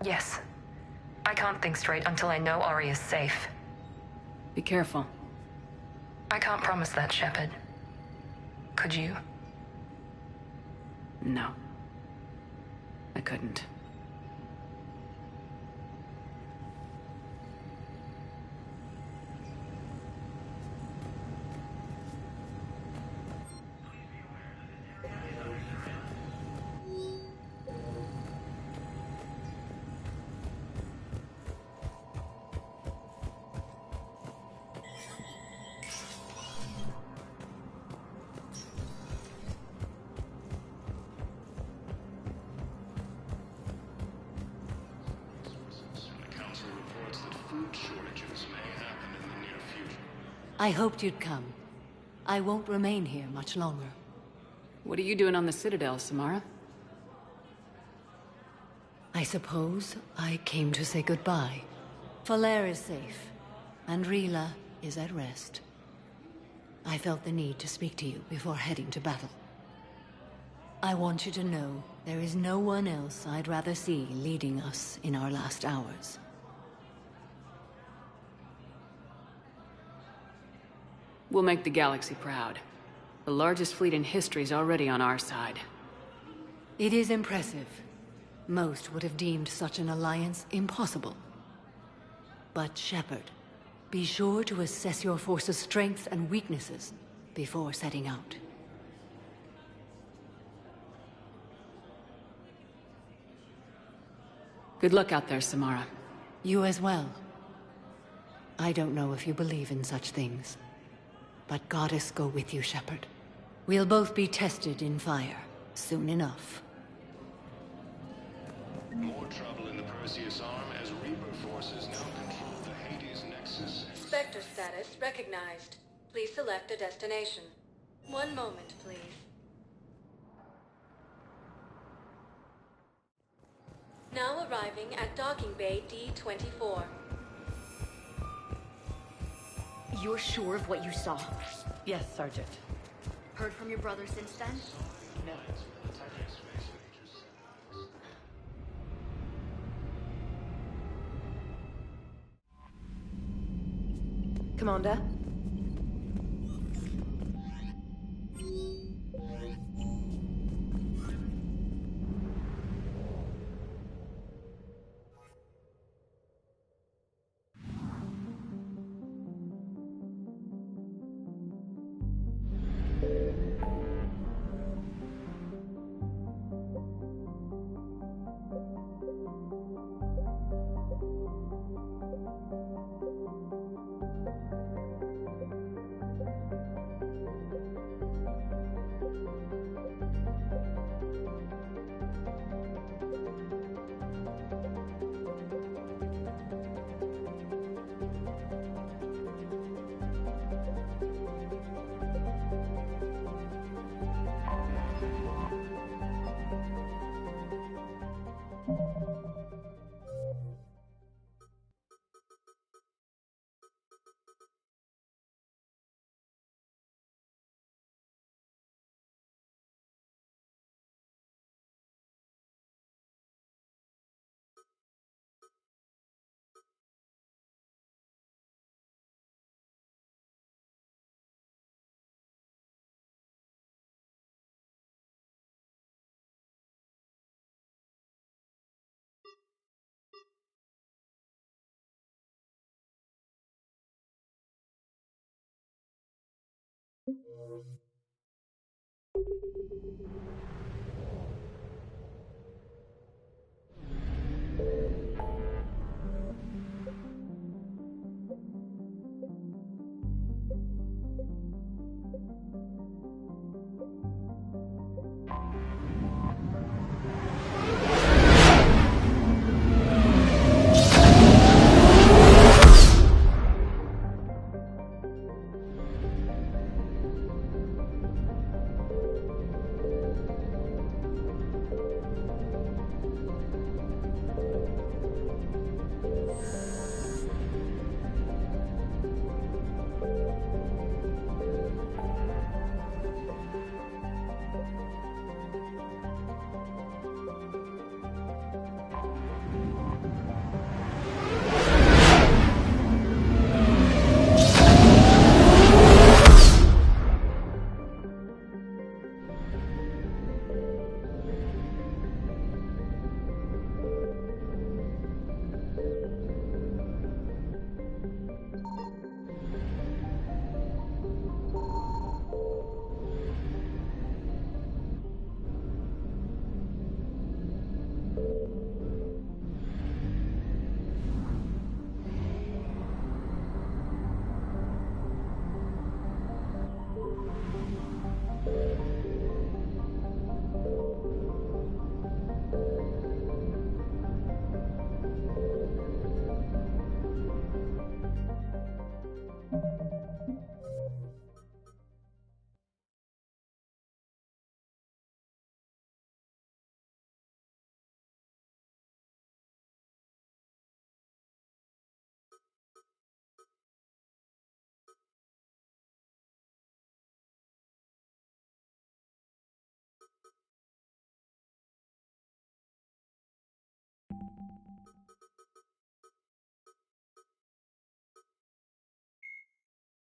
Yes. I can't think straight until I know Ari is safe. Be careful. I can't promise that, Shepard. Could you? No. I couldn't. I hoped you'd come. I won't remain here much longer. What are you doing on the Citadel, Samara? I suppose I came to say goodbye. Falair is safe, and Rila is at rest. I felt the need to speak to you before heading to battle. I want you to know there is no one else I'd rather see leading us in our last hours. We'll make the galaxy proud. The largest fleet in history is already on our side. It is impressive. Most would have deemed such an alliance impossible. But Shepard, be sure to assess your force's strengths and weaknesses before setting out. Good luck out there, Samara. You as well. I don't know if you believe in such things, but Goddess go with you, Shepard. We'll both be tested in fire soon enough. More trouble in the Perseus arm as Reaper forces now control the Hades Nexus. Spectre status recognized. Please select a destination. One moment, please. Now arriving at Docking Bay D-24. You're sure of what you saw? Yes, Sergeant. Heard from your brother since then? No. Commander?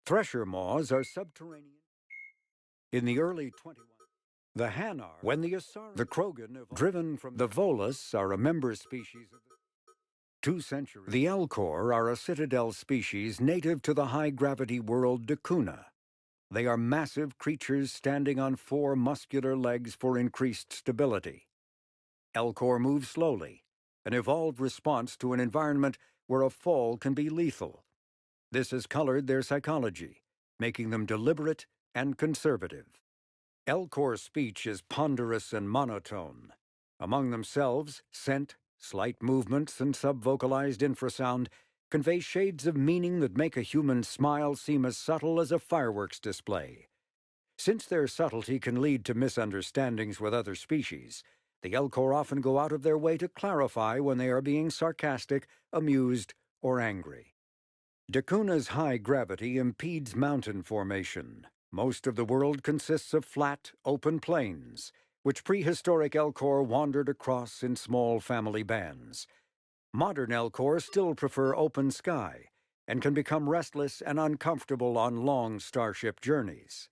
Thresher maws are subterranean. In the early 21, the Hanar, when the Asari, the Krogan, driven from the Volus, are a member species of the 2 centuries. The Elcor are a citadel species native to the high-gravity world Dakuna. They are massive creatures standing on 4 muscular legs for increased stability. Elcor move slowly, an evolved response to an environment where a fall can be lethal. This has colored their psychology, making them deliberate and conservative. Elcor speech is ponderous and monotone. Among themselves, scent, slight movements, and subvocalized infrasound convey shades of meaning that make a human smile seem as subtle as a fireworks display. Since their subtlety can lead to misunderstandings with other species, the Elcor often go out of their way to clarify when they are being sarcastic, amused, or angry. Dakuna's high gravity impedes mountain formation. Most of the world consists of flat, open plains, which prehistoric Elcor wandered across in small family bands. Modern Elcor still prefer open sky, and can become restless and uncomfortable on long starship journeys.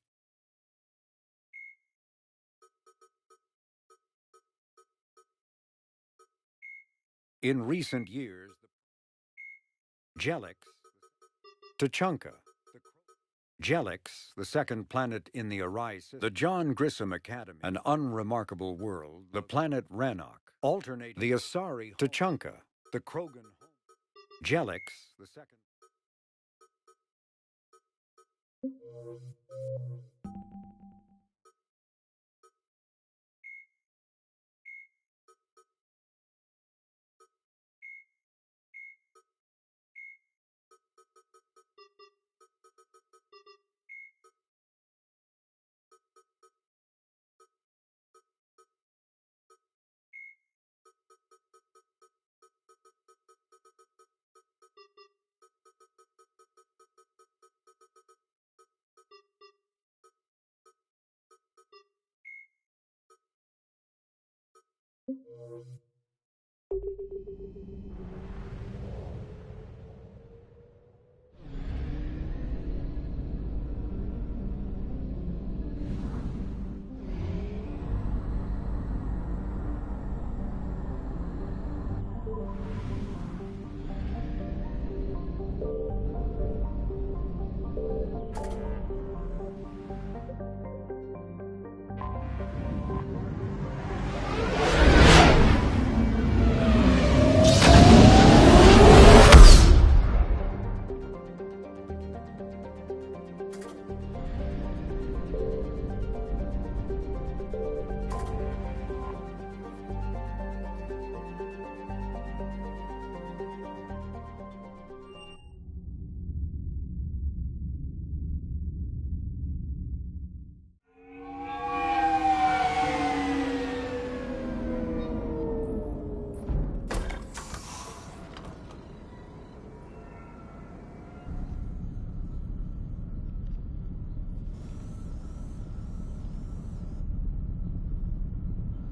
In recent years, Jelix, Tachanka, Jelix, the second planet in the Arise system, the John Grissom Academy, an unremarkable world, the planet Rannoch, alternate the Asari, Tachanka, the Krogan, Jelix, the second.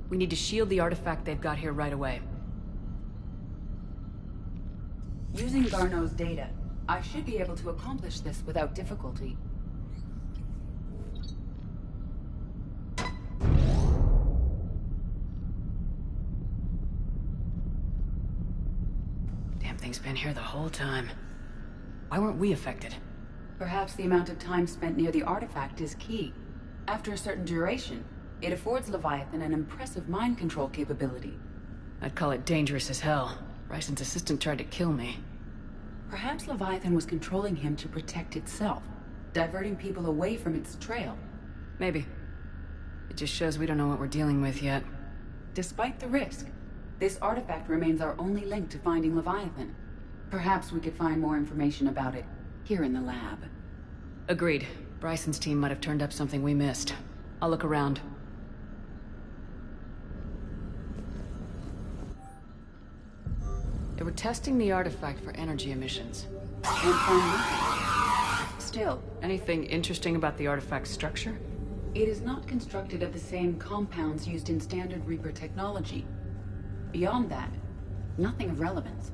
We need to shield the artifact they've got here right away. Using Garneau's data, I should be able to accomplish this without difficulty. Damn thing's been here the whole time. Why weren't we affected? Perhaps the amount of time spent near the artifact is key. After a certain duration, it affords Leviathan an impressive mind control capability. I'd call it dangerous as hell. Bryson's assistant tried to kill me. Perhaps Leviathan was controlling him to protect itself, diverting people away from its trail. Maybe. It just shows we don't know what we're dealing with yet. Despite the risk, this artifact remains our only link to finding Leviathan. Perhaps we could find more information about it here in the lab. Agreed. Bryson's team might have turned up something we missed. I'll look around. They were testing the artifact for energy emissions. And found nothing. Still, anything interesting about the artifact's structure? It is not constructed of the same compounds used in standard Reaper technology. Beyond that, nothing of relevance.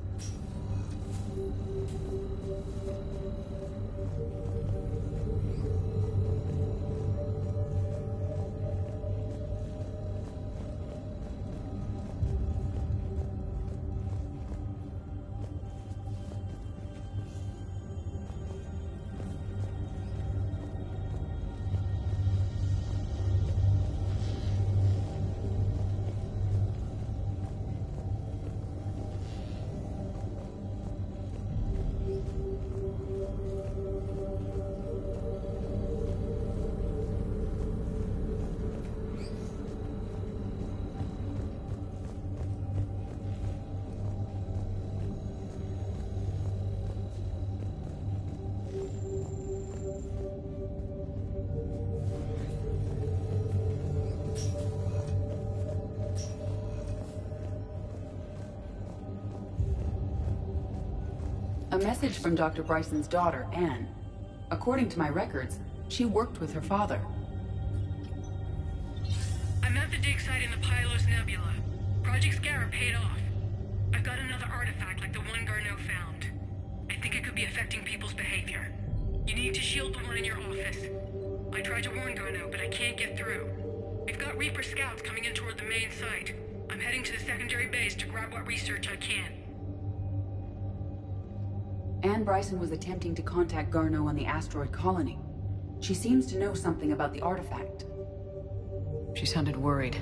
A message from Dr. Bryson's daughter, Anne. According to my records, she worked with her father. I'm at the dig site in the Pylos Nebula. Project Scarab paid off. I've got another artifact like the one Garneau found. I think it could be affecting people's behavior. You need to shield the one in your office. I tried to warn Garneau, but I can't get through. We've got Reaper scouts coming in toward the main site. I'm heading to the secondary base to grab what research I can. Anne Bryson was attempting to contact Garneau on the asteroid colony. She seems to know something about the artifact. She sounded worried.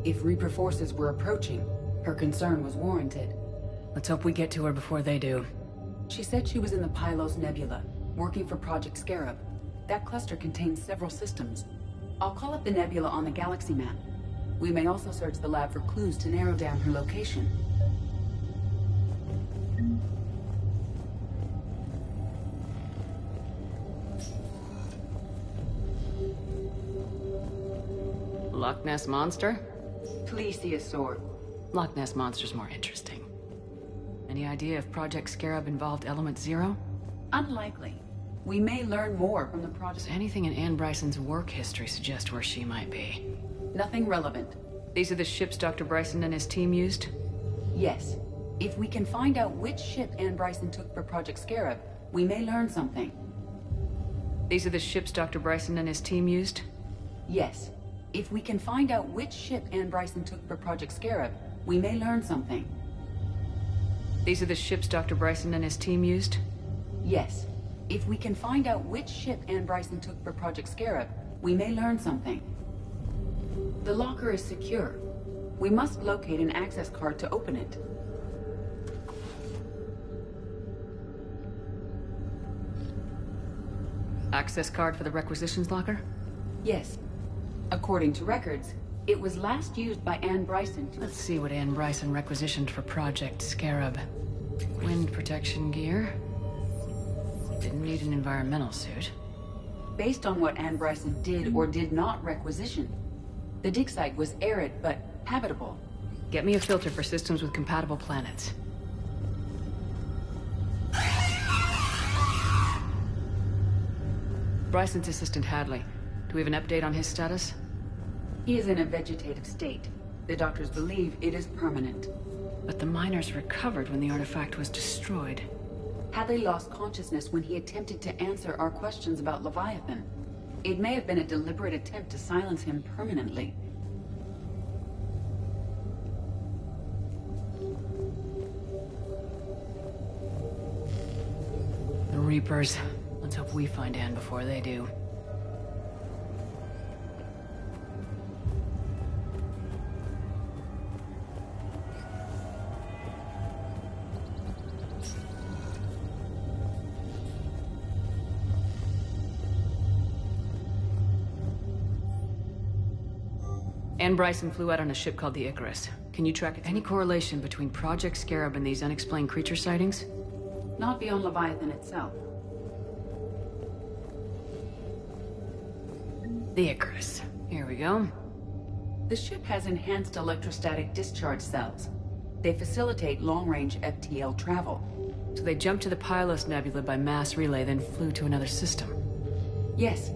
If Reaper forces were approaching, her concern was warranted. Let's hope we get to her before they do. She said she was in the Pylos Nebula, working for Project Scarab. That cluster contains several systems. I'll call up the nebula on the galaxy map. We may also search the lab for clues to narrow down her location. Loch Ness Monster? Plesiosaur. Loch Ness Monster's more interesting. Any idea if Project Scarab involved Element Zero? Unlikely. We may learn more from the Does project. anything in Anne Bryson's work history suggest where she might be? Nothing relevant. These are the ships Dr. Bryson and his team used? Yes. If we can find out which ship Anne Bryson took for Project Scarab, we may learn something. These are the ships Dr. Bryson and his team used? Yes. If we can find out which ship Anne Bryson took for Project Scarab, we may learn something. These are the ships Dr. Bryson and his team used? Yes. If we can find out which ship Anne Bryson took for Project Scarab, we may learn something. The locker is secure. We must locate an access card to open it. Access card for the requisitions locker? Yes. According to records, it was last used by Anne Bryson to... Let's see what Anne Bryson requisitioned for Project Scarab. Wind protection gear. Didn't need an environmental suit. Based on what Anne Bryson did or did not requisition, the dig site was arid but habitable. Get me a filter for systems with compatible planets. Bryson's assistant Hadley. Do we have an update on his status? He is in a vegetative state. The doctors believe it is permanent. But the miners recovered when the artifact was destroyed. Hadley lost consciousness when he attempted to answer our questions about Leviathan. It may have been a deliberate attempt to silence him permanently. The Reapers. Let's hope we find Anne before they do. Anne Bryson flew out on a ship called the Icarus. Can you track any correlation between Project Scarab and these unexplained creature sightings? Not beyond Leviathan itself. The Icarus. Here we go. The ship has enhanced electrostatic discharge cells. They facilitate long-range FTL travel. So they jumped to the Pylos Nebula by mass relay, then flew to another system. Yes.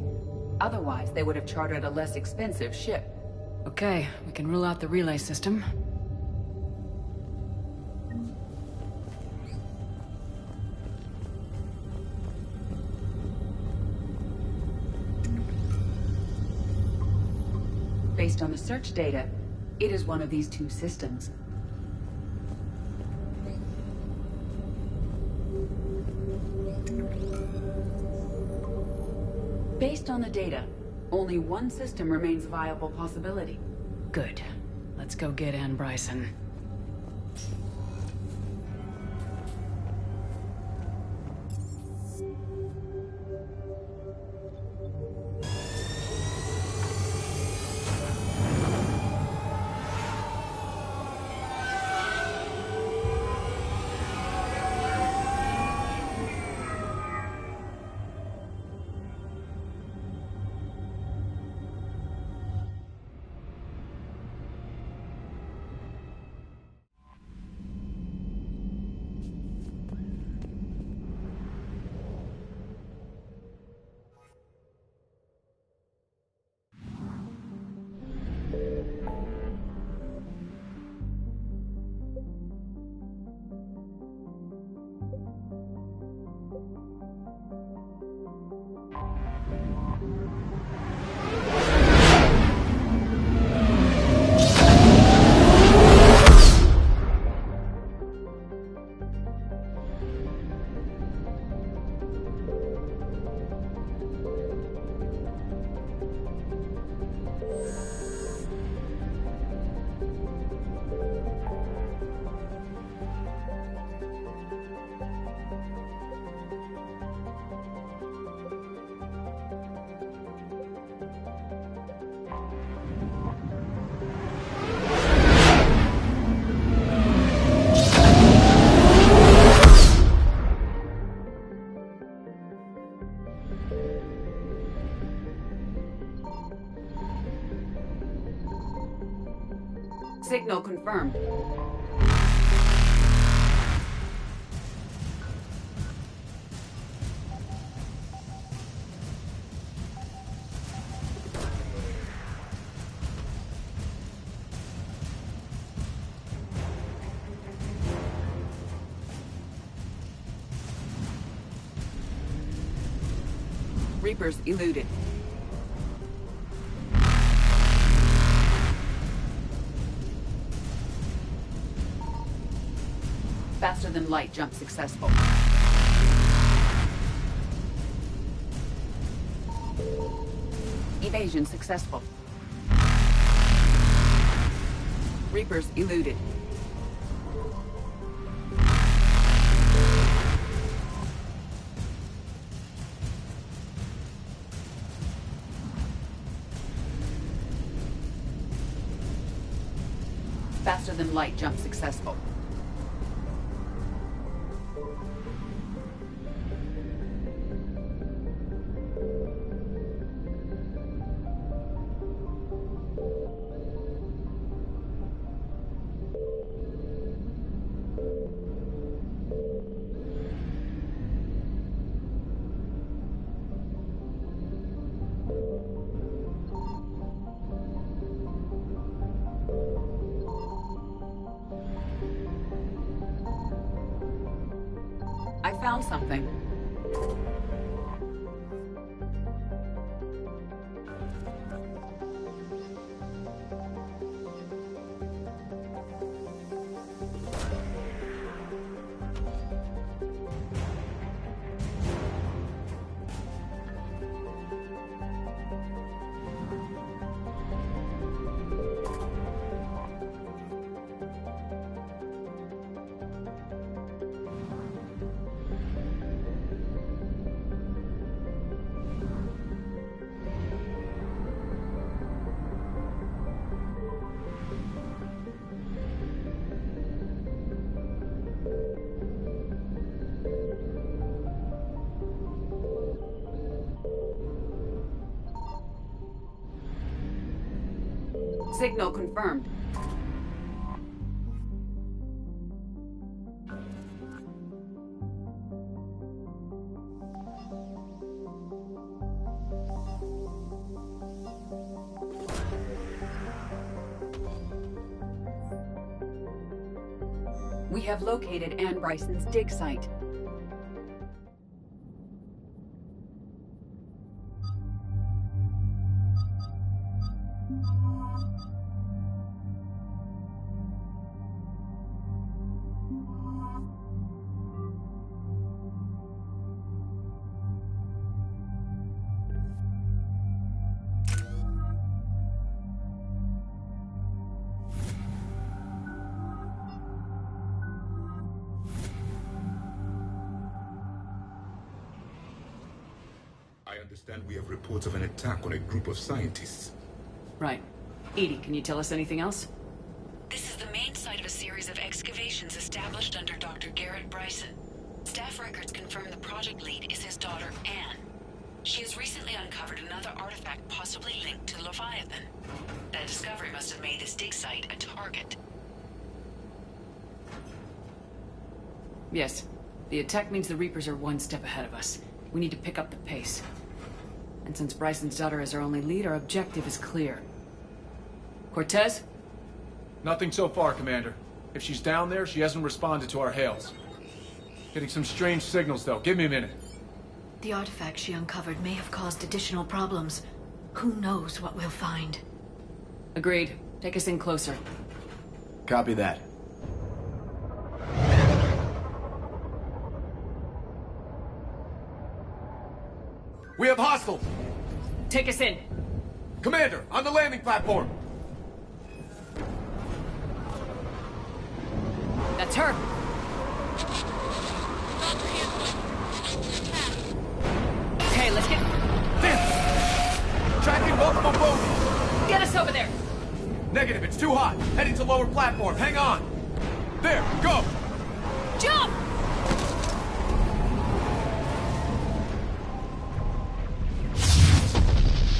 Otherwise, they would have chartered a less expensive ship. Okay, we can rule out the relay system. Based on the search data, it is one of these two systems. Based on the data, only one system remains a viable possibility. Good. Let's go get Anne Bryson. Signal confirmed. Reapers eluded. Faster than light jump successful. Evasion successful. Reapers eluded. Faster than light jump successful. I found something. Signal confirmed. We have located Anne Bryson's dig site. understand we have reports of an attack on a group of scientists. Right. Edie, can you tell us anything else? This is the main site of a series of excavations established under Dr. Garrett Bryson. Staff records confirm the project lead is his daughter, Anne. She has recently uncovered another artifact possibly linked to Leviathan. That discovery must have made this dig site a target. Yes. The attack means the Reapers are one step ahead of us. We need to pick up the pace. And since Bryson's daughter is our only lead, our objective is clear. Cortez? Nothing so far, Commander. If she's down there, she hasn't responded to our hails. Getting some strange signals, though. Give me a minute. The artifact she uncovered may have caused additional problems. Who knows what we'll find? Agreed. Take us in closer. Copy that. We have hostiles! Take us in. Commander, on the landing platform! That's her! Okay, let's get... Tracking multiple bogies! Get us over there! Negative, it's too hot. Heading to lower platform, hang on! There, go! Jump!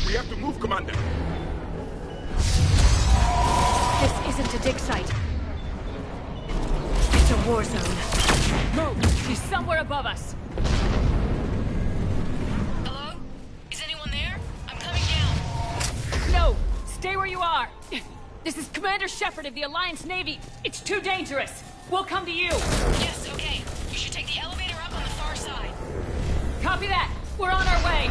We have to move, Commander! This isn't a dig site. It's a war zone. Move! She's somewhere above us! Hello? Is anyone there? I'm coming down. No! Stay where you are! This is Commander Shepard of the Alliance Navy. It's too dangerous. We'll come to you. Yes, okay. You should take the elevator up on the far side. Copy that. We're on our way.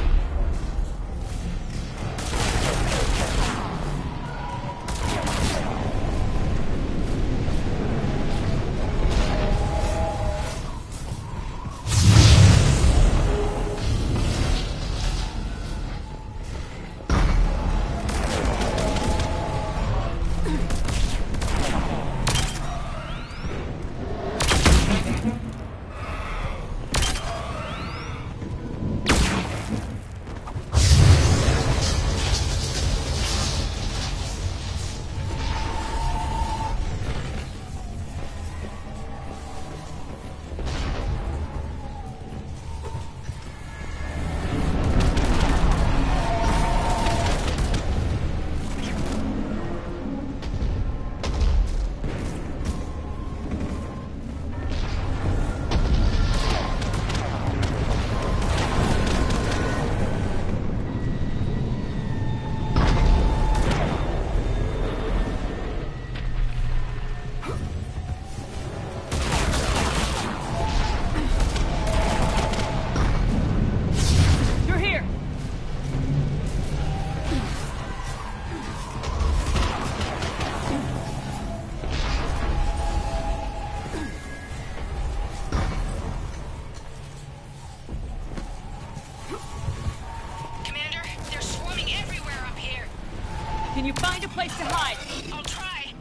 Can you find a place to hide? I'll try.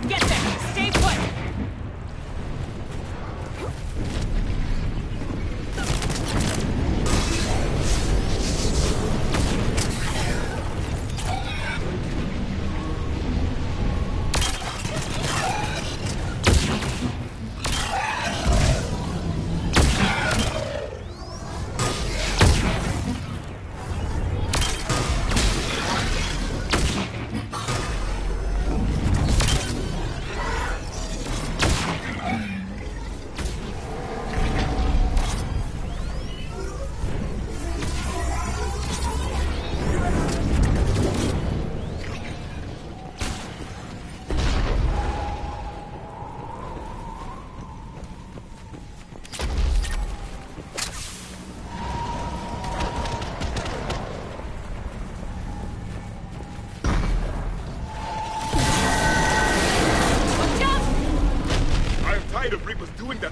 Get there! Stay put!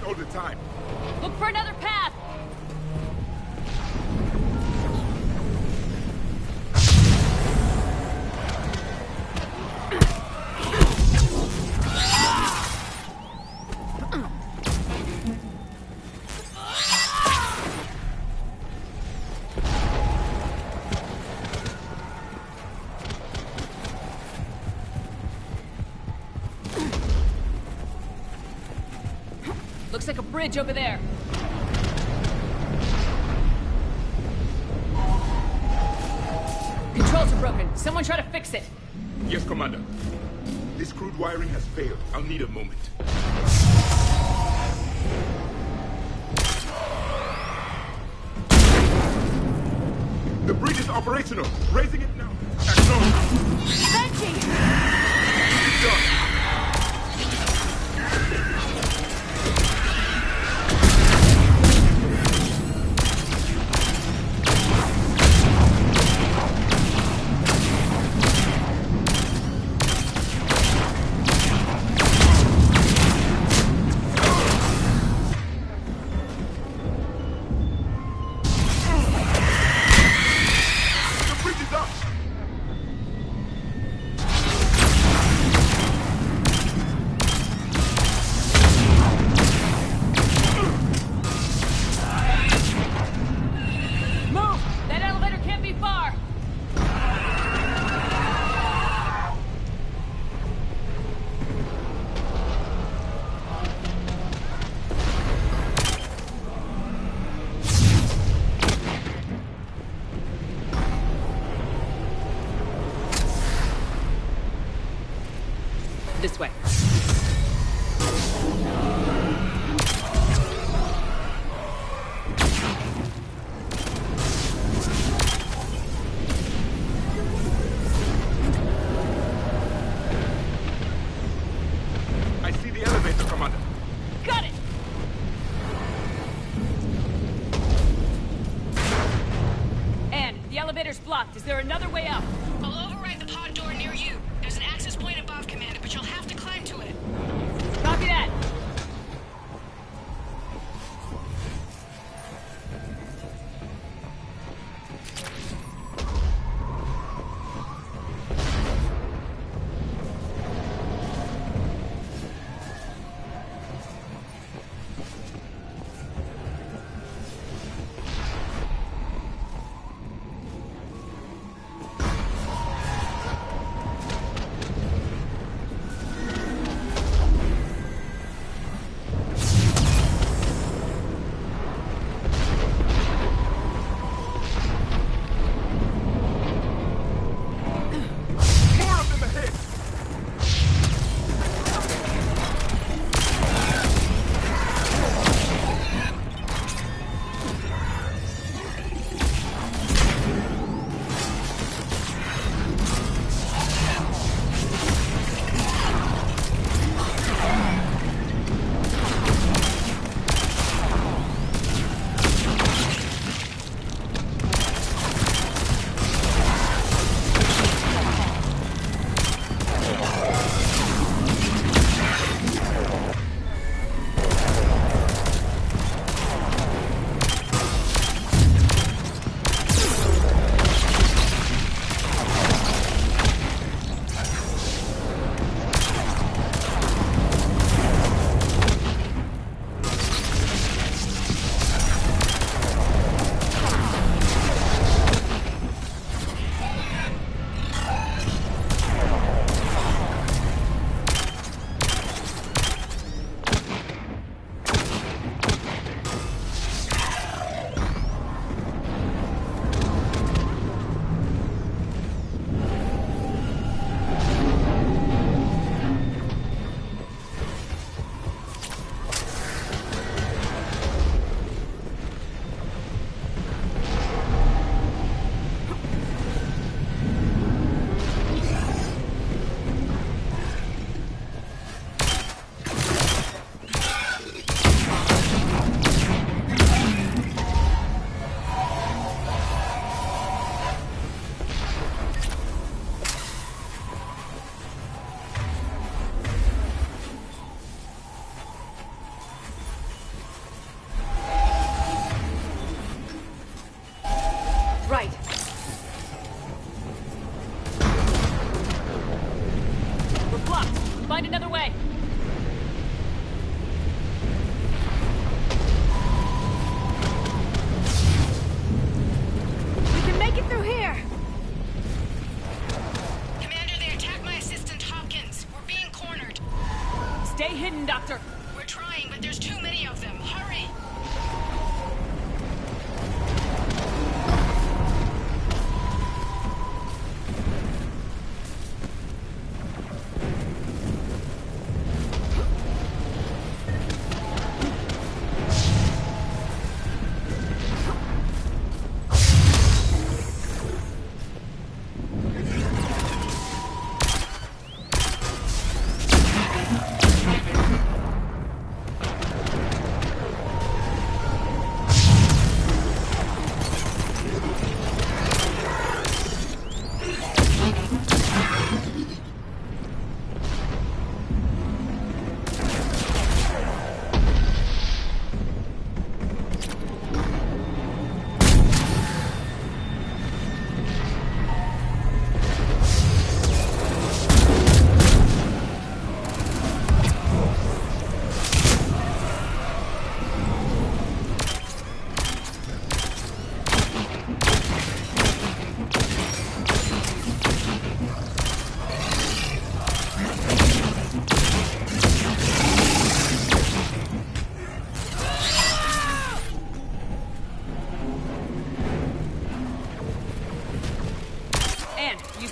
All the time. Look for another path! Looks like a bridge over there. Controls are broken. Someone try to fix it. Yes, Commander. This crude wiring has failed. I'll need a moment. The bridge is operational. Raising it now. Acknowledge. Benji! It's done. This way. I see the elevator, Commander. Got it! Anne, the elevator's blocked. Is there another way up? I'll override the pod door near you. There's an access point above, Commander, but you'll have to climb to it. Copy that.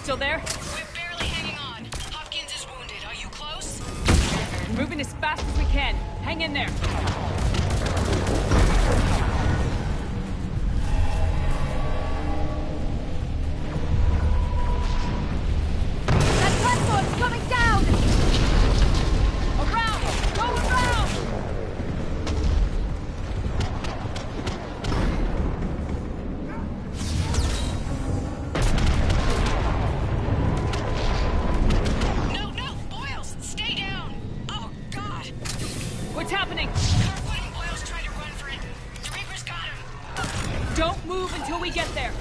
still there? We're barely hanging on. Hopkins is wounded. Are you close? Moving as fast as we can. Hang in there. That platform's coming down! Around! Go around! No, Boyles! Stay down! Oh, God! What's happening? Carwood and Boyles tried to run for it. The Reapers got him. Don't move until we get there.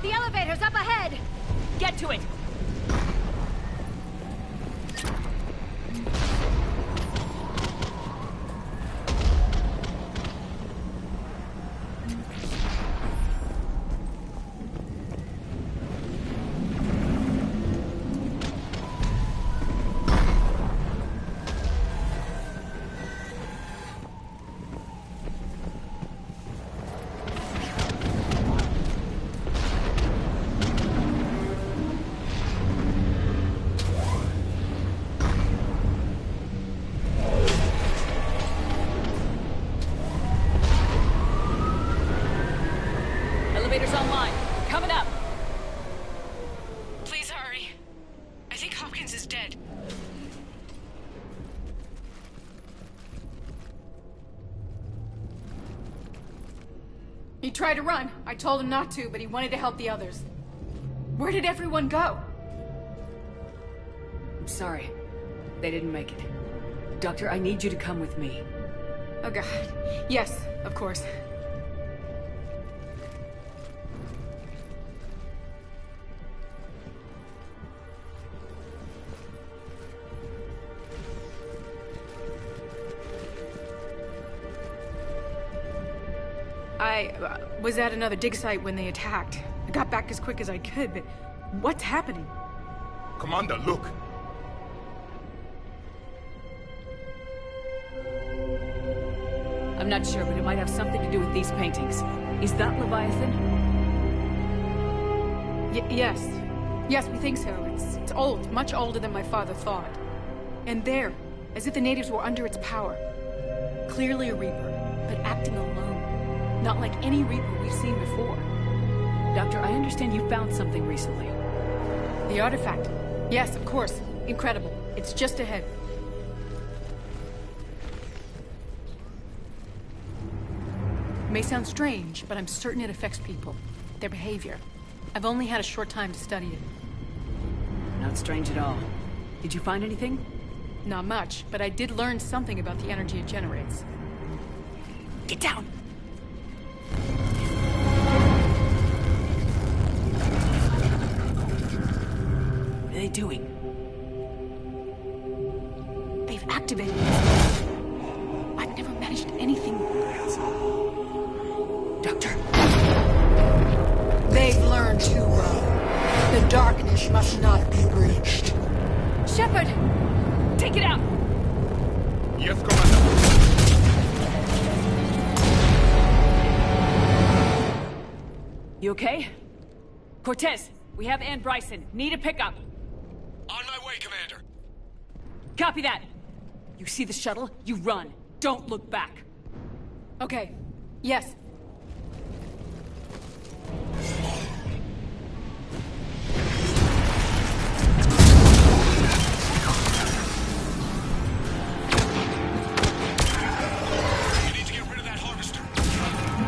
The elevator's up ahead! Get to it! Elevator's online. Coming up. Please hurry. I think Hopkins is dead. He tried to run. I told him not to, but he wanted to help the others. Where did everyone go? I'm sorry. They didn't make it. Doctor, I need you to come with me. Oh, God. Yes, of course. I was at another dig site when they attacked. I got back as quick as I could, but what's happening? Commander, look! I'm not sure, but it might have something to do with these paintings. Is that Leviathan? Yes. Yes, we think so. It's old, much older than my father thought. And there, as if the natives were under its power. Clearly a Reaper, but acting alone. Not like any Reaper we've seen before. Doctor, I understand you found something recently. The artifact. Yes, of course. Incredible. It's just ahead. It may sound strange, but I'm certain it affects people. Their behavior. I've only had a short time to study it. Not strange at all. Did you find anything? Not much, but I did learn something about the energy it generates. Get down! What are they doing? They've activated it. I've never managed anything. Doctor. They've learned too well. The darkness must not be breached. Shepard! Take it out! Yes, Commander. You okay? Cortez, we have Ann Bryson. Need a pickup. On my way, Commander. Copy that. You see the shuttle, you run. Don't look back. Okay. Yes. You need to get rid of that harvester.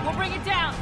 We'll bring it down.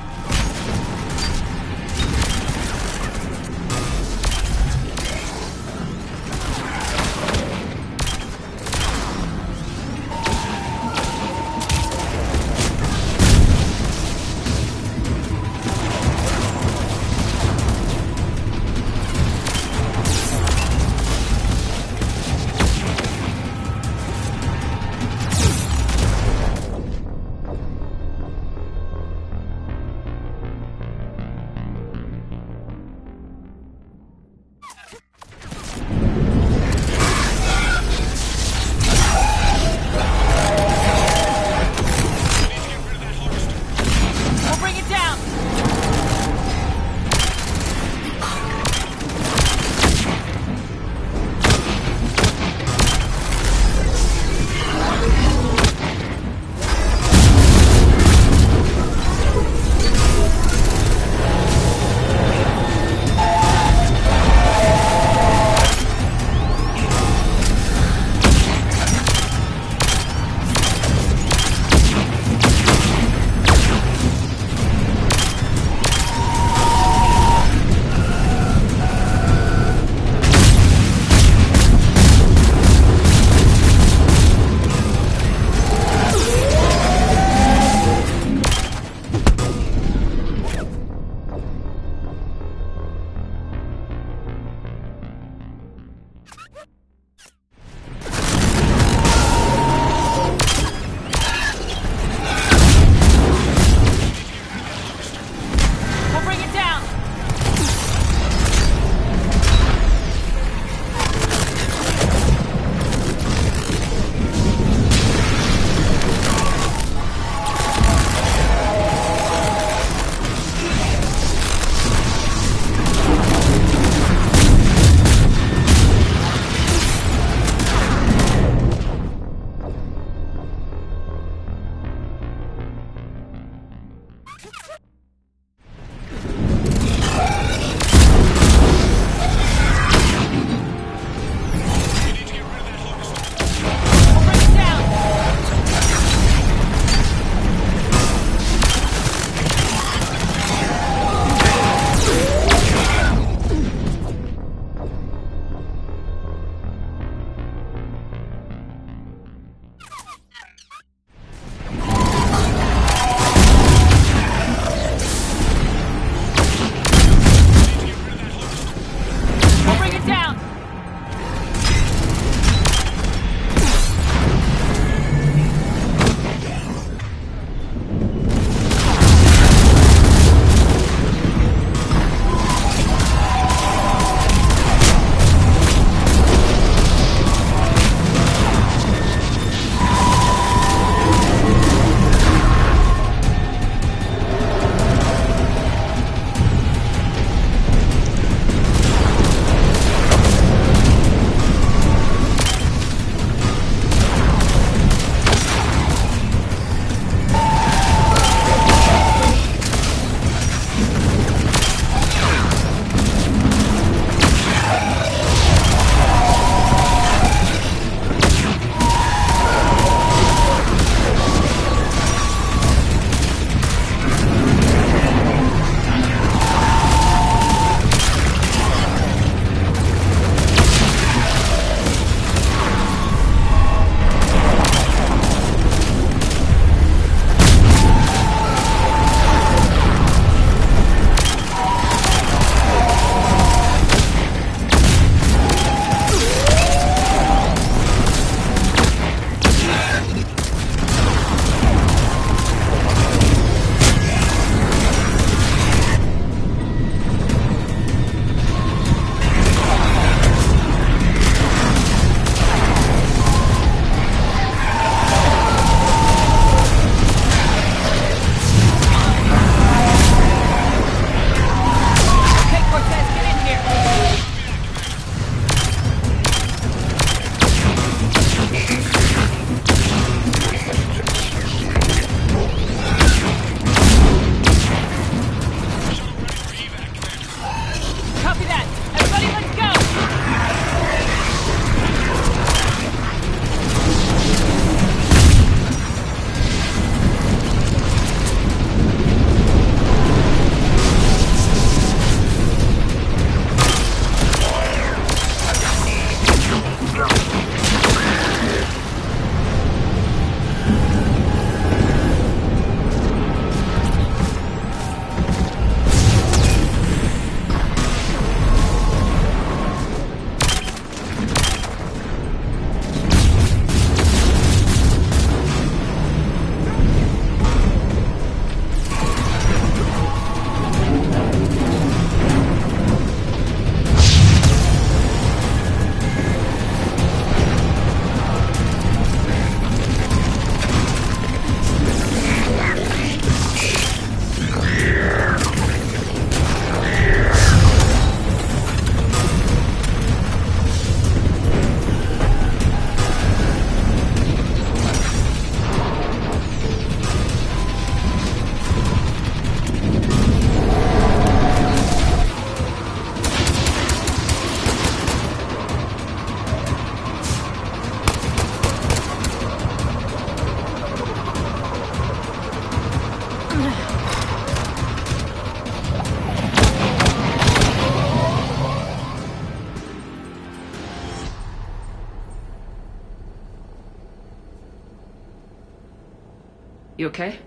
You okay?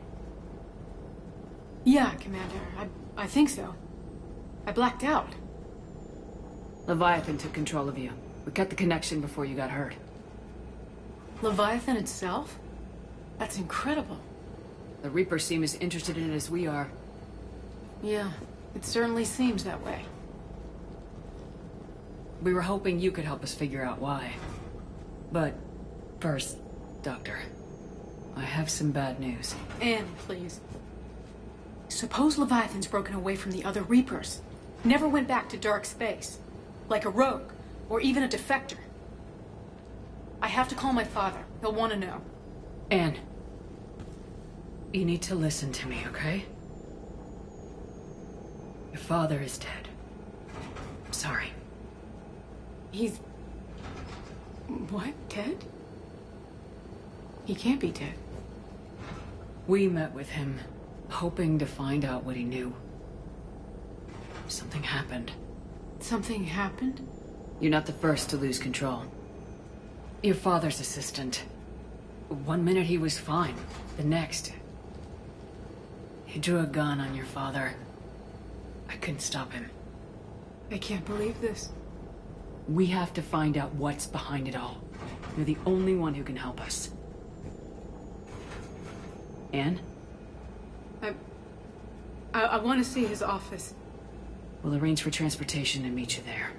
Yeah, Commander. I think so. I blacked out. Leviathan took control of you. We cut the connection before you got hurt. Leviathan itself? That's incredible. The Reapers seem as interested in it as we are. Yeah, it certainly seems that way. We were hoping you could help us figure out why. But first, Doctor, I have some bad news. Anne, please. Suppose Leviathan's broken away from the other Reapers. Never went back to dark space. Like a rogue, or even a defector. I have to call my father. He'll want to know. Anne, you need to listen to me, okay? Your father is dead. I'm sorry. He's... What? Dead? He can't be dead. We met with him, hoping to find out what he knew. Something happened. Something happened? You're not the first to lose control. Your father's assistant. One minute he was fine. The next... he drew a gun on your father. I couldn't stop him. I can't believe this. We have to find out what's behind it all. You're the only one who can help us. Anne? I want to see his office. We'll arrange for transportation and meet you there.